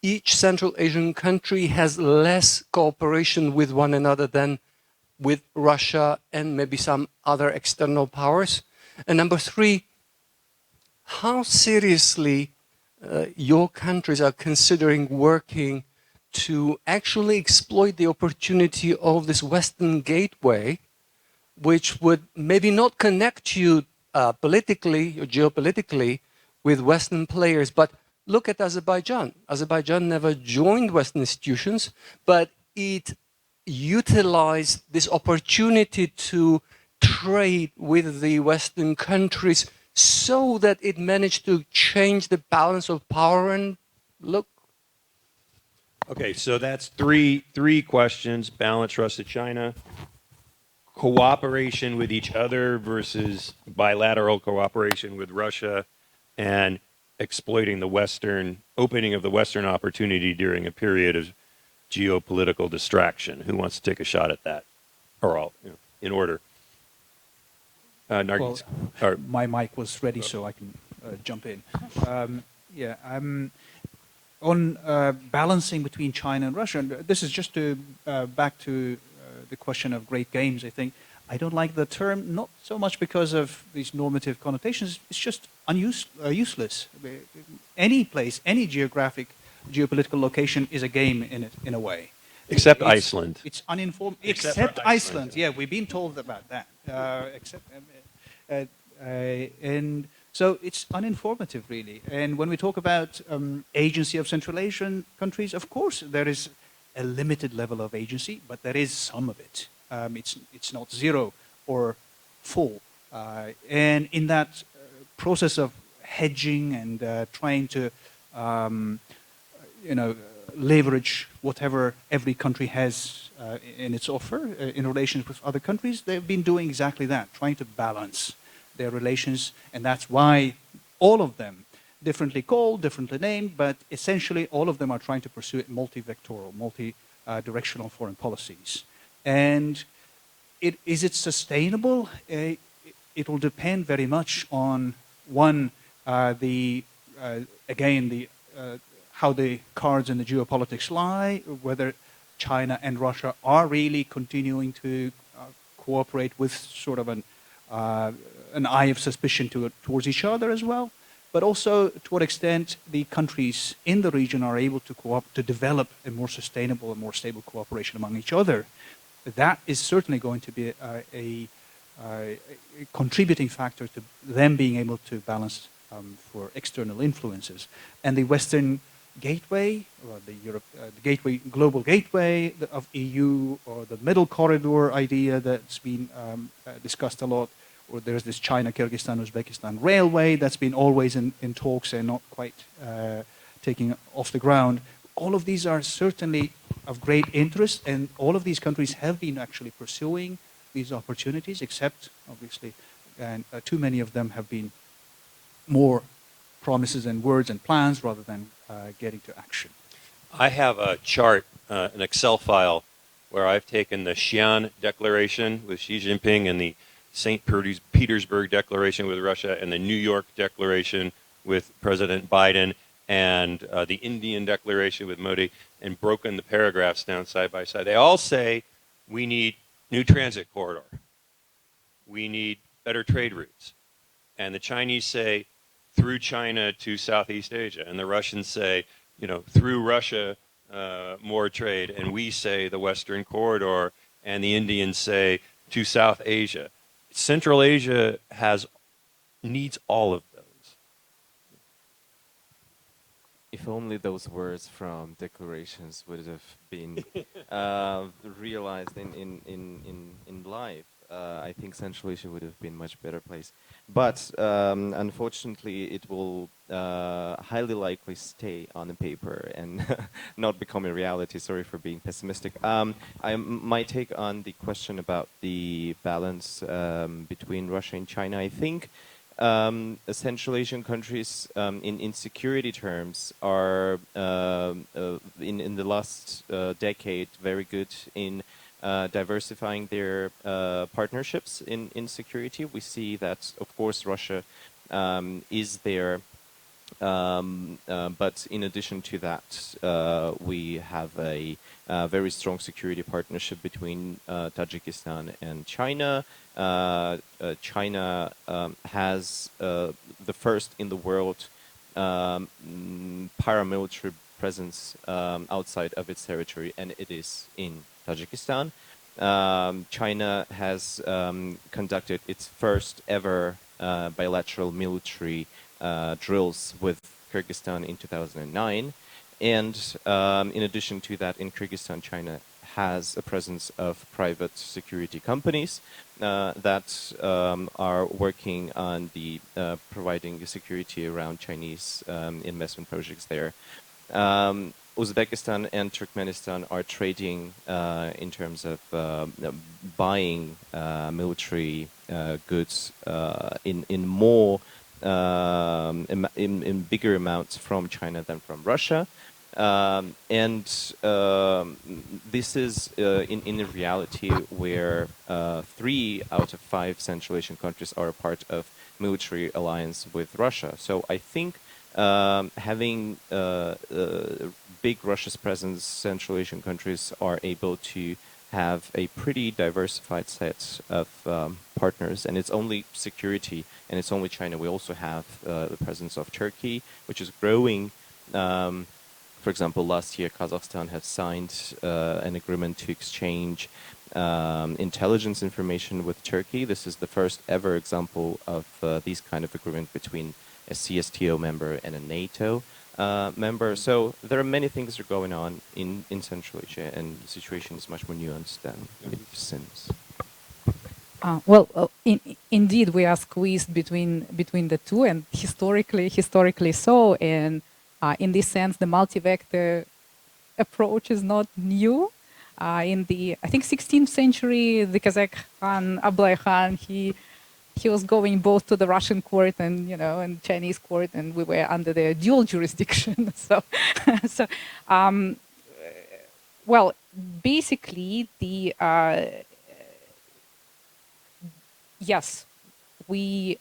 [SPEAKER 6] each Central Asian country has less cooperation with one another than with Russia and maybe some other external powers? And number three, how seriously your countries are considering working to actually exploit the opportunity of this Western gateway, which would maybe not connect you politically or geopolitically with Western players, but look at Azerbaijan. Azerbaijan never joined Western institutions, but it utilized this opportunity to trade with the Western countries so that it managed to change the balance of power. And look.
[SPEAKER 1] Okay, so that's three questions: balance Russia-China, cooperation with each other versus bilateral cooperation with Russia, and exploiting the Western, opening of the Western opportunity during a period of geopolitical distraction. Who wants to take a shot at that? Or all, in order. Nargis.
[SPEAKER 3] Well, my mic was ready, so I can jump in. On balancing between China and Russia, and this is just to back to the question of great games, I think. I don't like the term, not so much because of these normative connotations, it's just useless. Any place, any geopolitical location is a game in a way.
[SPEAKER 1] Except Iceland.
[SPEAKER 3] It's uninformed. Except Iceland. Yeah, we've been told about that. And so it's uninformative, really. And when we talk about agency of Central Asian countries, of course, there is a limited level of agency, but there is some of it. It's not zero or full. And in that process of hedging and trying to, leverage whatever every country has in its offer in relations with other countries, they've been doing exactly that, trying to balance their relations, and that's why all of them, differently called, differently named, but essentially all of them are trying to pursue multi-vectoral, multi-directional foreign policies. And is it sustainable? It will depend very much on one, how the cards in the geopolitics lie, whether China and Russia are really continuing to cooperate with sort of an eye of suspicion towards each other as well, but also to what extent the countries in the region are able to develop a more sustainable and more stable cooperation among each other. That is certainly going to be a contributing factor to them being able to balance for external influences. And the Western gateway, or the global gateway of EU, or the middle corridor idea that's been discussed a lot, or there's this China-Kyrgyzstan-Uzbekistan railway that's been always in talks and not quite taking off the ground. All of these are certainly of great interest, and all of these countries have been actually pursuing these opportunities, except, obviously, and too many of them have been more promises and words and plans rather than getting to action.
[SPEAKER 1] I have a chart, an Excel file, where I've taken the Xi'an Declaration with Xi Jinping and the St. Petersburg Declaration with Russia and the New York Declaration with President Biden and the Indian Declaration with Modi, and broken the paragraphs down side by side. They all say we need new transit corridor. We need better trade routes. And the Chinese say through China to Southeast Asia. And the Russians say, through Russia, more trade. And we say the Western corridor. And the Indians say to South Asia. Central Asia needs all of those.
[SPEAKER 4] If only those words from declarations would have been realized in life, I think Central Asia would have been a much better place. But unfortunately, it will highly likely stay on the paper and not become a reality. Sorry for being pessimistic. My take on the question about the balance between Russia and China, I think Central Asian countries, in security terms, are in the last decade very good in diversifying their partnerships in security. We see that, of course, Russia is there, but in addition to that, we have a very strong security partnership between Tajikistan and China. China has the first in the world paramilitary presence outside of its territory, and it is in Tajikistan. China has conducted its first ever bilateral military drills with Kyrgyzstan in 2009. And in addition to that, in Kyrgyzstan, China has a presence of private security companies that are working on the providing security around Chinese investment projects there. Uzbekistan and Turkmenistan are trading in terms of buying military goods in more in bigger amounts from China than from Russia. And this is in a reality where 3 out of 5 Central Asian countries are a part of military alliance with Russia. So I think having big Russia's presence, Central Asian countries are able to have a pretty diversified set of partners, and it's only security, and it's only China. We also have the presence of Turkey, which is growing. For example, last year Kazakhstan has signed an agreement to exchange intelligence information with Turkey. This is the first ever example of these kind of agreement between a CSTO member and a NATO member. So there are many things that are going on in Central Asia, and the situation is much more nuanced than it seems.
[SPEAKER 2] Indeed, we are squeezed between the two, and historically so. And in this sense, the multi-vector approach is not new. In the, I think, 16th century, the Kazakh Khan, Ablai Khan, he he was going both to the Russian court and and Chinese court, and we were under the dual jurisdiction. So, so well, basically yes, we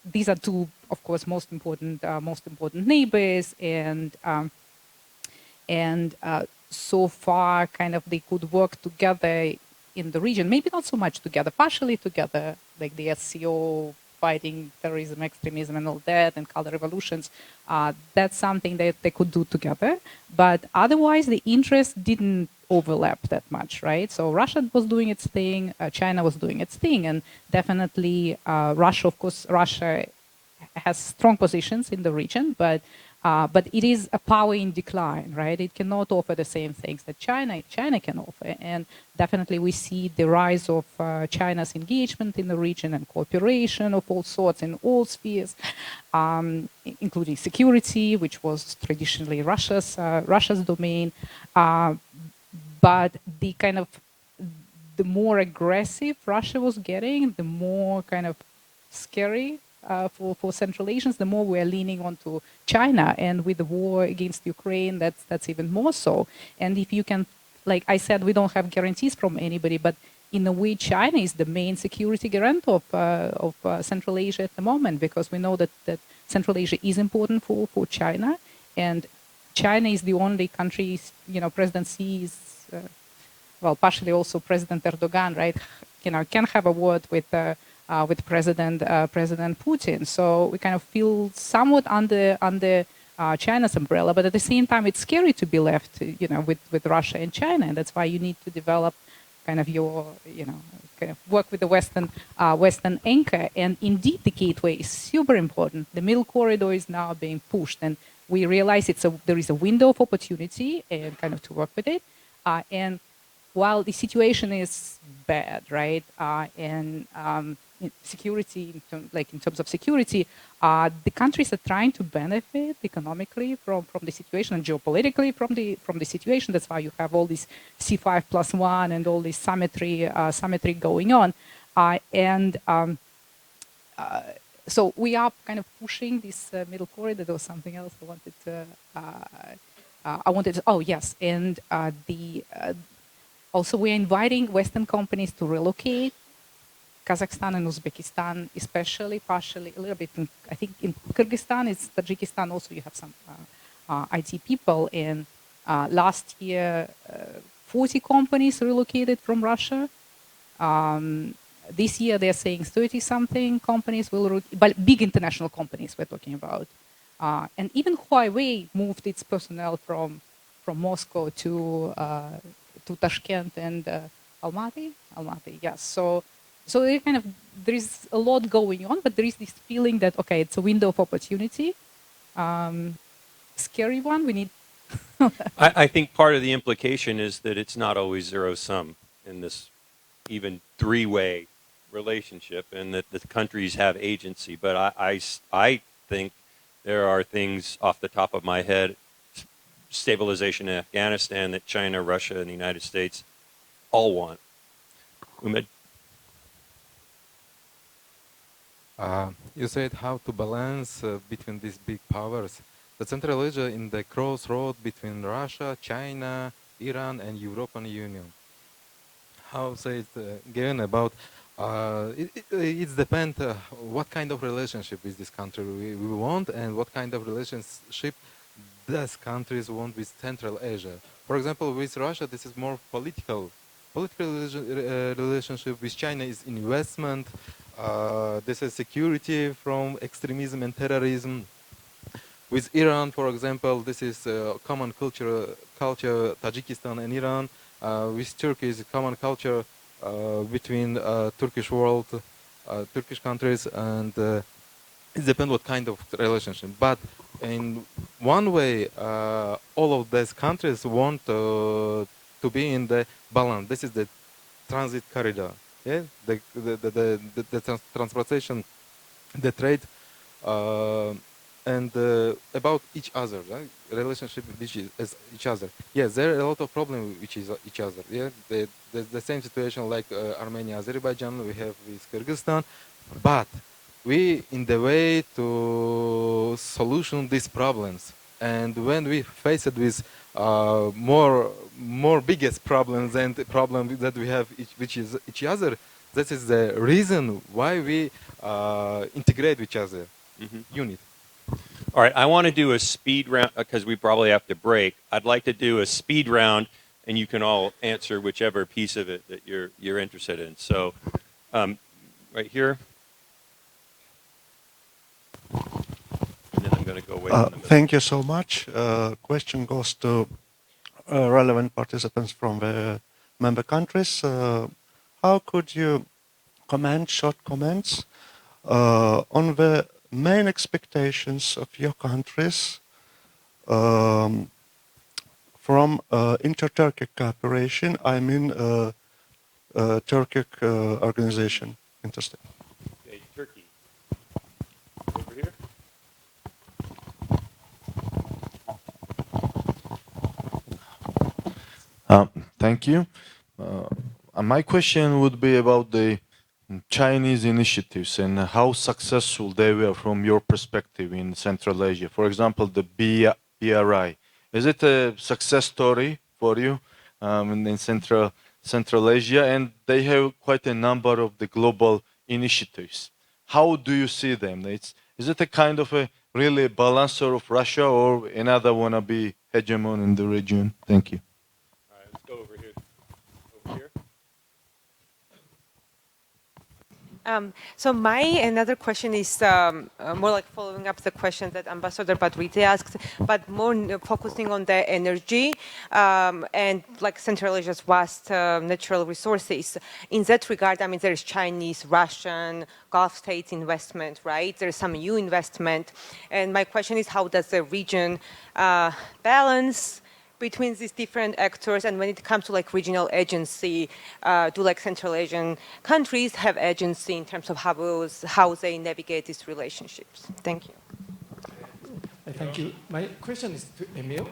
[SPEAKER 2] these are two, of course, most important neighbors, and so far, kind of they could work together in the region. Maybe not so much together, partially together, like the SCO fighting terrorism, extremism, and all that, and color revolutions. That's something that they could do together. But otherwise, the interest didn't overlap that much, right? So Russia was doing its thing, China was doing its thing, and definitely Russia, of course, Russia has strong positions in the region, but it is a power in decline, right? It cannot offer the same things that China can offer, and definitely we see the rise of China's engagement in the region and cooperation of all sorts in all spheres, including security, which was traditionally Russia's domain. But the more aggressive Russia was getting, the more kind of scary for Central Asians, the more we're leaning onto China. And with the war against Ukraine, that's even more so. And if you can, like I said, we don't have guarantees from anybody, but in a way, China is the main security guarantor of Central Asia at the moment, because we know that Central Asia is important for China, and China is the only country, President Xi is, partially also President Erdogan, right? Can have a word with President Putin. So we kind of feel somewhat under China's umbrella, but at the same time, it's scary to be left, with Russia and China, and that's why you need to develop kind of your, kind of work with the Western anchor. And indeed, the gateway is super important. The middle corridor is now being pushed, and we realize there is a window of opportunity and kind of to work with it. And while the situation is bad, right, and security, in terms of security, the countries are trying to benefit economically from the situation, and geopolitically from the situation. That's why you have all this C5+1 and all this symmetry going on, so we are kind of pushing this middle corridor. There was something else I wanted to. Oh yes, and also we're inviting Western companies to relocate. Kazakhstan and Uzbekistan, especially, partially, a little bit. I think in Kyrgyzstan, it's Tajikistan. Also, you have some IT people. And last year, 40 companies relocated from Russia. This year, they're saying 30-something companies will, but big international companies we're talking about. And even Huawei moved its personnel from Moscow to Tashkent and Almaty. Yes. So there is a lot going on, but there is this feeling that, okay, it's a window of opportunity. Scary one. We need.
[SPEAKER 1] I think part of the implication is that it's not always zero-sum in this even three-way relationship, and that the countries have agency. But I think there are things off the top of my head, stabilization in Afghanistan, that China, Russia, and the United States all want.
[SPEAKER 5] You said how to balance between these big powers. The Central Asia in the crossroad between Russia, China, Iran, and European Union. How said Gavin about it depends what kind of relationship with this country we want, and what kind of relationship these countries want with Central Asia. For example, with Russia, this is more political. Relationship with China is investment. This is security from extremism and terrorism. With Iran, for example, this is common culture, Tajikistan and Iran. With Turkey is common culture between Turkish world, Turkish countries, and it depends what kind of relationship. But in one way, all of these countries want to be in the balance. This is the transit corridor. Yeah, the transportation, the trade and about each other, right? Relationship with each other. Yes, there are a lot of problems with each other. Yeah, the same situation like Armenia, Azerbaijan. We have with Kyrgyzstan, but we in the way to solution these problems. And when we face it with more biggest problems and the problem that we have which is each other, that is the reason why we integrate each other unit.
[SPEAKER 1] All right, I want to do a speed round because we probably have to break. I'd like to do a speed round, and you can all answer whichever piece of it that you're interested in. So, right here, and then I'm going to go away from the middle.
[SPEAKER 7] Thank you so much. Question goes to relevant participants from the member countries. How could you comment, short comments, on the main expectations of your countries from inter-Turkic cooperation? I mean, Turkic organization. Interesting.
[SPEAKER 1] Okay, Turkey. Over here.
[SPEAKER 8] Thank you. My question would be about the Chinese initiatives and how successful they were from your perspective in Central Asia. For example, the BRI. Is it a success story for you in Central Asia? And they have quite a number of the global initiatives. How do you see them? Is it a kind of a really balancer of Russia or another wannabe hegemon in the region? Thank you.
[SPEAKER 1] All right, let's go over here. Over here.
[SPEAKER 9] So my another question is more like following up the question that Ambassador Badrite asked, but more focusing on the energy and like Central Asia's vast natural resources. In that regard, I mean, there is Chinese, Russian, Gulf states investment, right? There's some EU investment. And my question is, how does the region balance between these different actors, and when it comes to like regional agency, do like Central Asian countries have agency in terms of how they navigate these relationships? Thank you.
[SPEAKER 10] Thank you. My question is to Emil.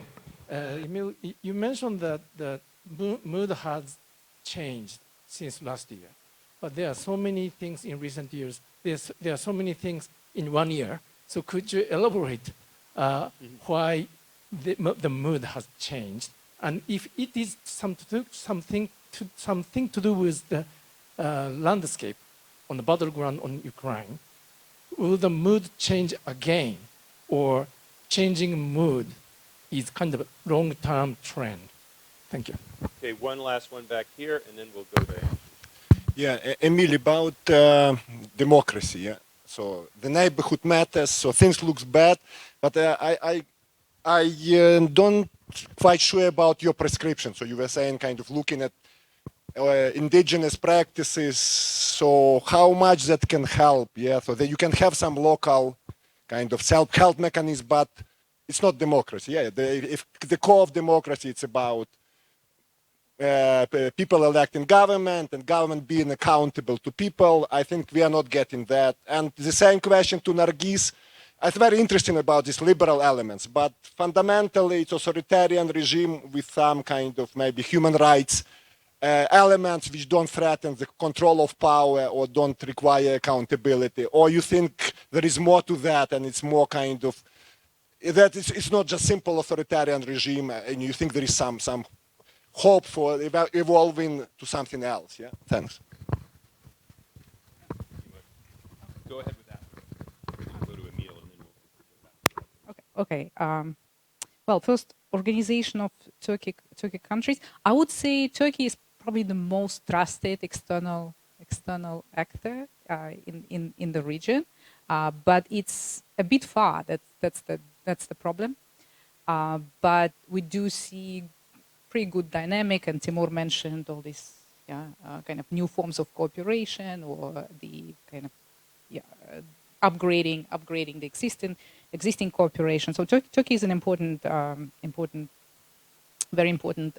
[SPEAKER 10] Emil, you mentioned that the mood has changed since last year, but there are so many things in recent years. There are so many things in 1 year. So could you elaborate why the mood has changed, and if it is something to do with the landscape on the battleground on Ukraine, will the mood change again, or changing mood is kind of a long-term trend? Thank you.
[SPEAKER 1] Okay, one last one back here, and then we'll go there.
[SPEAKER 11] Yeah, Emil, about democracy. Yeah? So the neighborhood matters. So things looks bad, but I don't quite sure about your prescription. So you were saying kind of looking at indigenous practices. So how much that can help? Yeah, so that you can have some local kind of self-help mechanism, but it's not democracy. Yeah, if the core of democracy, it's about people electing government and government being accountable to people. I think we are not getting that. And the same question to Nargis. It's very interesting about these liberal elements, but fundamentally it's authoritarian regime with some kind of maybe human rights elements which don't threaten the control of power or don't require accountability. Or you think there is more to that and it's more kind of, that it's not just simple authoritarian regime and you think there is some hope for evolving to something else. Yeah, thanks.
[SPEAKER 1] Go ahead with that. Go to Emil, and then we'll.
[SPEAKER 2] Okay. Well, first, organization of Turkic countries. I would say Turkey is probably the most trusted external actor in the region, but it's a bit far. That's the problem. But we do see pretty good dynamic, and Temur mentioned all these kind of new forms of cooperation or the kind of upgrading the existing cooperation. So Turkey is an very important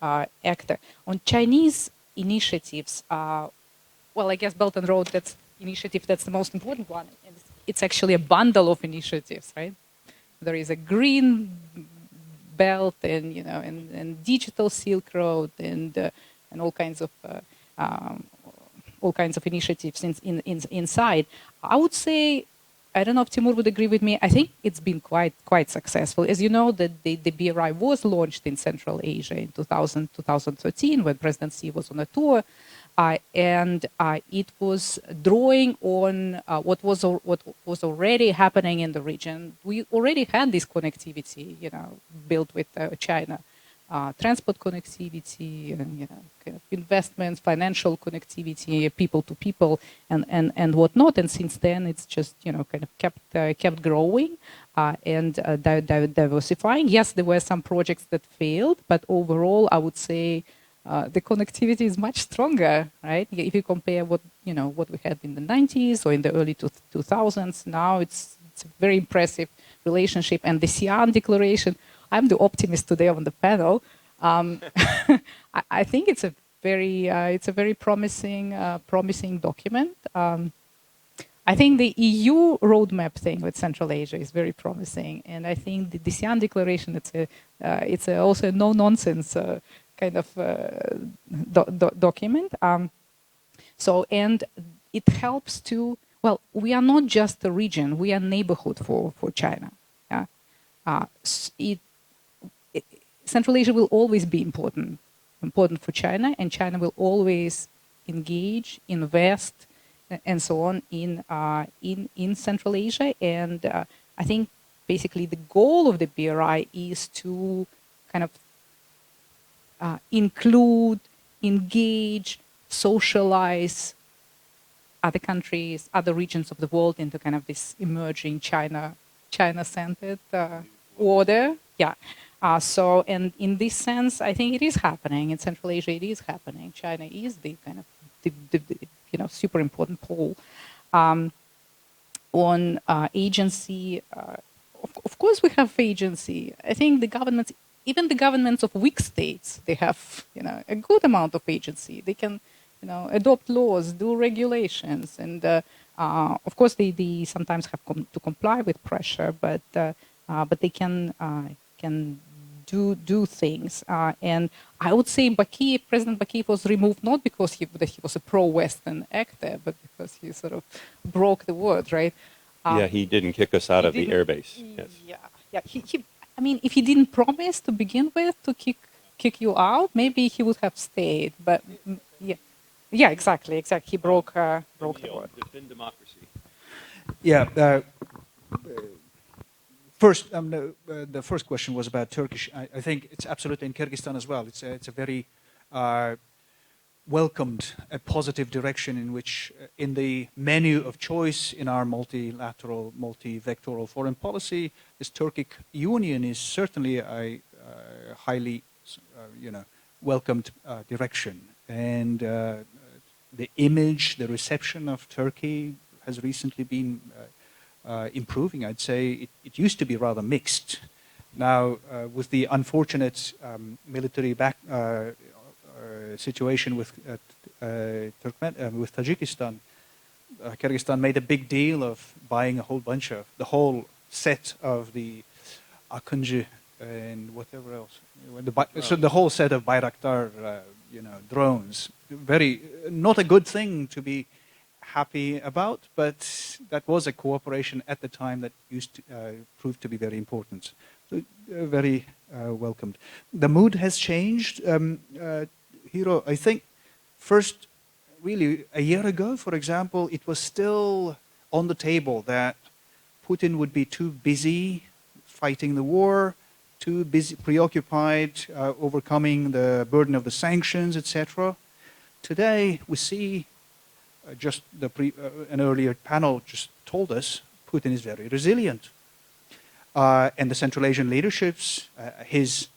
[SPEAKER 2] actor. On Chinese initiatives, well, I guess Belt and Road, that's the most important one. it's actually a bundle of initiatives, right? There is a green belt, and and digital Silk Road, and all kinds of initiatives inside. I would say, I don't know if Temur would agree with me. I think it's been quite successful. As you know, the BRI was launched in Central Asia in 2013 when President Xi was on a tour, and it was drawing on what was already happening in the region. We already had this connectivity, built with China. Transport connectivity, and kind of investments, financial connectivity, people to people, and whatnot. And since then, it's just kind of kept growing and diversifying. Yes, there were some projects that failed, but overall, I would say the connectivity is much stronger, right? If you compare what we had in the 90s or in the early 2000s, now it's a very impressive relationship. And the Xi'an Declaration, I'm the optimist today on the panel. I think it's a very promising document. I think the EU roadmap thing with Central Asia is very promising, and I think the Xi'an Declaration, it's also a no-nonsense kind of document. And it helps to, well, we are not just a region, we are a neighborhood for China. Central Asia will always be important for China, and China will always engage, invest, and so on in Central Asia. And I think basically the goal of the BRI is to kind of include, engage, socialize other countries, other regions of the world into kind of this emerging China-centered order. Yeah. So, and in this sense, I think it is happening in Central Asia. It is happening. China is the kind of the super important pole on agency. Of course, we have agency. I think the governments, even the governments of weak states, they have a good amount of agency. They can adopt laws, do regulations, and of course they sometimes have to comply with pressure, but they can do things. And I would say President Bakiyev was removed not because he was a pro-Western actor, but because he sort of broke the word, right?
[SPEAKER 1] Yeah, he didn't kick us out of the airbase. Yes.
[SPEAKER 2] Yeah. I mean, if he didn't promise to begin with to kick you out, maybe he would have stayed. But yeah, exactly. He broke the word.
[SPEAKER 1] Defend democracy.
[SPEAKER 3] Yeah. First, the first question was about Turkish. I think it's absolutely in Kyrgyzstan as well. It's a very welcomed, a positive direction in which, in the menu of choice in our multilateral, multi-vectoral foreign policy, this Turkic Union is certainly a highly, welcomed direction. And the image, the reception of Turkey has recently been improving. I'd say it used to be rather mixed. Now, with the unfortunate military situation with Tajikistan, Kyrgyzstan made a big deal of buying a whole bunch of the whole set of the Akıncı and whatever else. So the whole set of Bayraktar, drones. Very not a good thing to be happy about, but that was a cooperation at the time that proved to be very important. So very welcomed. The mood has changed. Hiro, I think first, really, a year ago, for example, it was still on the table that Putin would be too busy fighting the war, too busy, preoccupied, overcoming the burden of the sanctions, etc. Today, we see, just an earlier panel just told us, Putin is very resilient. And the Central Asian leaderships, his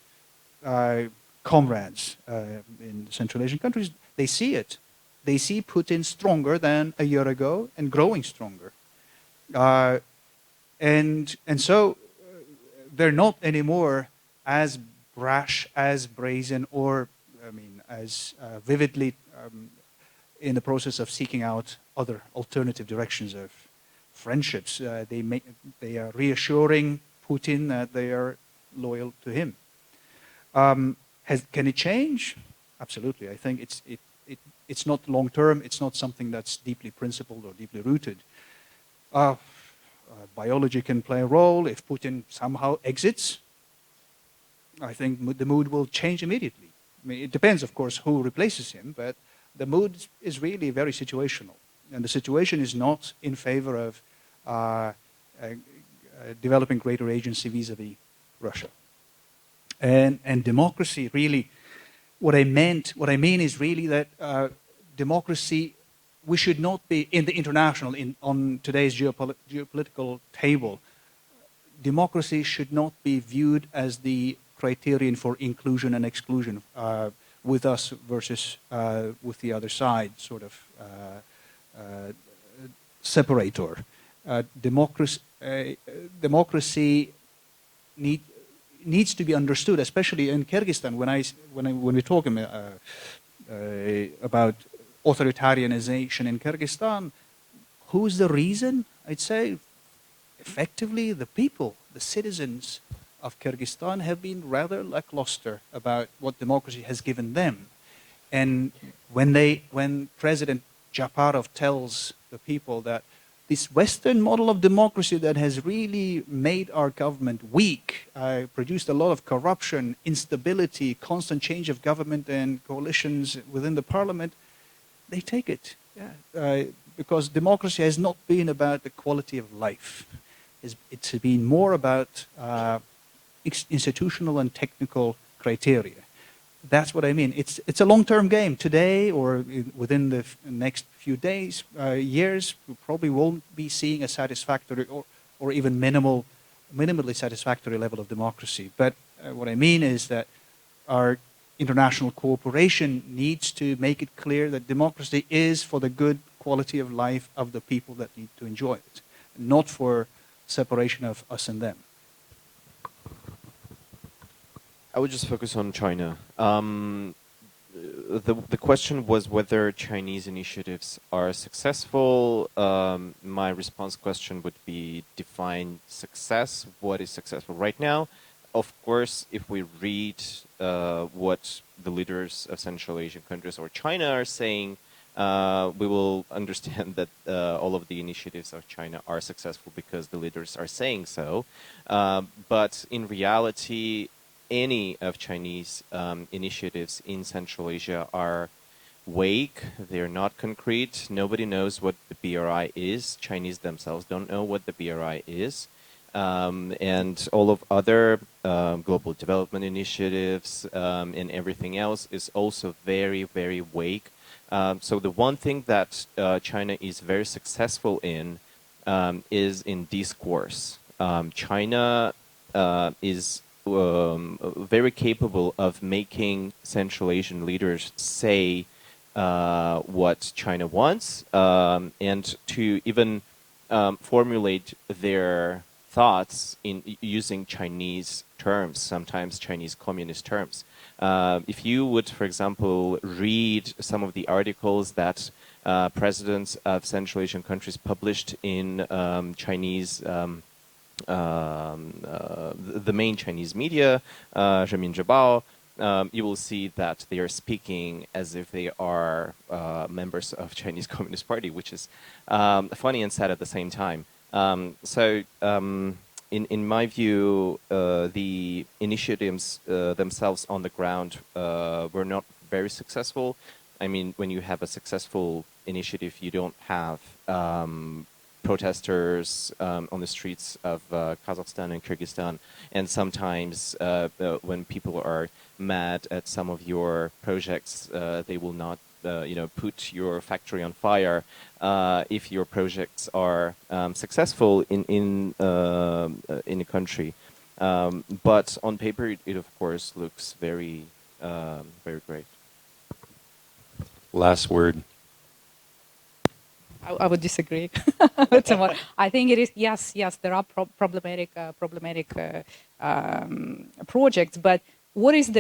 [SPEAKER 3] comrades in the Central Asian countries, they see it. They see Putin stronger than a year ago and growing stronger. And so they're not anymore as brash, as brazen, or, as vividly in the process of seeking out other alternative directions of friendships. They are reassuring Putin that they are loyal to him. Can it change? Absolutely. I think it's not long term. It's not something that's deeply principled or deeply rooted. Biology can play a role. If Putin somehow exits, I think the mood will change immediately. I mean, it depends, of course, who replaces him, but the mood is really very situational. And the situation is not in favor of developing greater agency vis-a-vis Russia. And democracy, really, what I mean is really that democracy, we should not be in the international, on today's geopolitical table, democracy should not be viewed as the criterion for inclusion and exclusion with us versus with the other side, sort of separator. Democracy needs to be understood, especially in Kyrgyzstan. When we talk about authoritarianization in Kyrgyzstan, who's the reason? I'd say, effectively, the people, the citizens of Kyrgyzstan have been rather lackluster about what democracy has given them. And when President Japarov tells the people that this Western model of democracy that has really made our government weak, produced a lot of corruption, instability, constant change of government and coalitions within the parliament, they take it. Yeah. Because democracy has not been about the quality of life. It's been more about institutional and technical criteria. That's what I mean. It's a long-term game. Today or within the next few days, years, we probably won't be seeing a satisfactory or even minimally satisfactory level of democracy. But what I mean is that our international cooperation needs to make it clear that democracy is for the good quality of life of the people that need to enjoy it, not for separation of us and them.
[SPEAKER 4] I would just focus on China. The question was whether Chinese initiatives are successful. My response question would be define success. What is successful right now? Of course, if we read what the leaders of Central Asian countries or China are saying, we will understand that all of the initiatives of China are successful because the leaders are saying so. But in reality, any of Chinese initiatives in Central Asia are vague. They're not concrete. Nobody knows what the BRI is. Chinese themselves don't know what the BRI is. And all of other global development initiatives and everything else is also very, very vague. So the one thing that China is very successful in is in discourse. China is very capable of making Central Asian leaders say what China wants and to even formulate their thoughts in using Chinese terms, sometimes Chinese communist terms. If you would, for example, read some of the articles that presidents of Central Asian countries published in Chinese the main Chinese media, Zhenmin Zhibao, you will see that they are speaking as if they are members of Chinese Communist Party, which is funny and sad at the same time. In my view, the initiatives themselves on the ground were not very successful. I mean, when you have a successful initiative, you don't have protesters on the streets of Kazakhstan and Kyrgyzstan, and sometimes when people are mad at some of your projects, they will not, put your factory on fire if your projects are successful in a country. But on paper, it of course looks very, very great.
[SPEAKER 12] Last word.
[SPEAKER 2] I would disagree. I think it is, yes, there are problematic projects, but what is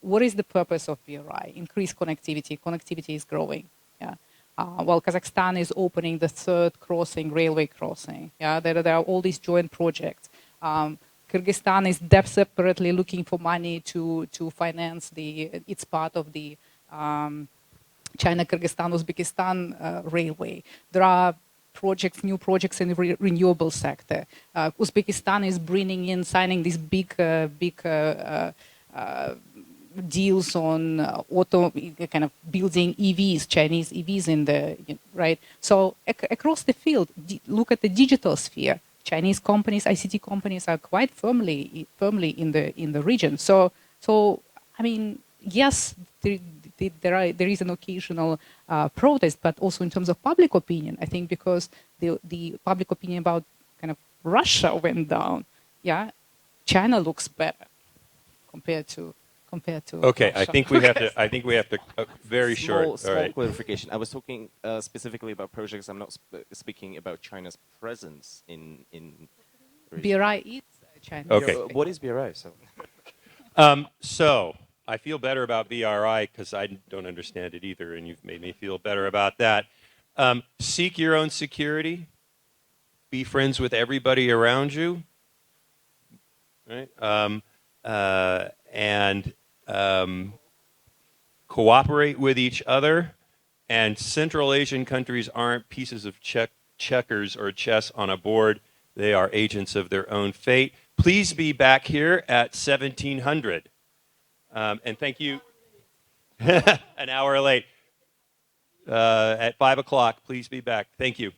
[SPEAKER 2] what is the purpose of BRI? Increase connectivity. Connectivity is growing. Yeah. Well, Kazakhstan is opening the third railway crossing. Yeah, there are all these joint projects. Kyrgyzstan is separately looking for money to finance its part of the China-Kyrgyzstan-Uzbekistan railway. There are new projects in the renewable sector. Uzbekistan is signing these big deals on kind of building EVs, Chinese EVs right? So across the field, look at the digital sphere. Chinese companies, ICT companies are quite firmly in the region. So I mean, yes, there is an occasional protest, but also in terms of public opinion, I think because the public opinion about kind of Russia went down, yeah, China looks better compared to.
[SPEAKER 1] Okay,
[SPEAKER 2] Russia.
[SPEAKER 1] I think we have to very short.
[SPEAKER 4] Small
[SPEAKER 1] All right.
[SPEAKER 4] clarification. I was talking specifically about projects. I'm not speaking about China's presence in.
[SPEAKER 2] BRI is China.
[SPEAKER 1] Okay.
[SPEAKER 4] What is BRI? So.
[SPEAKER 1] So I feel better about BRI because I don't understand it either, and you've made me feel better about that. Seek your own security. Be friends with everybody around you. Right. And cooperate with each other. And Central Asian countries aren't pieces of checkers or chess on a board. They are agents of their own fate. Please be back here at 1700. And thank you. An hour late. At 5 o'clock, please be back. Thank you.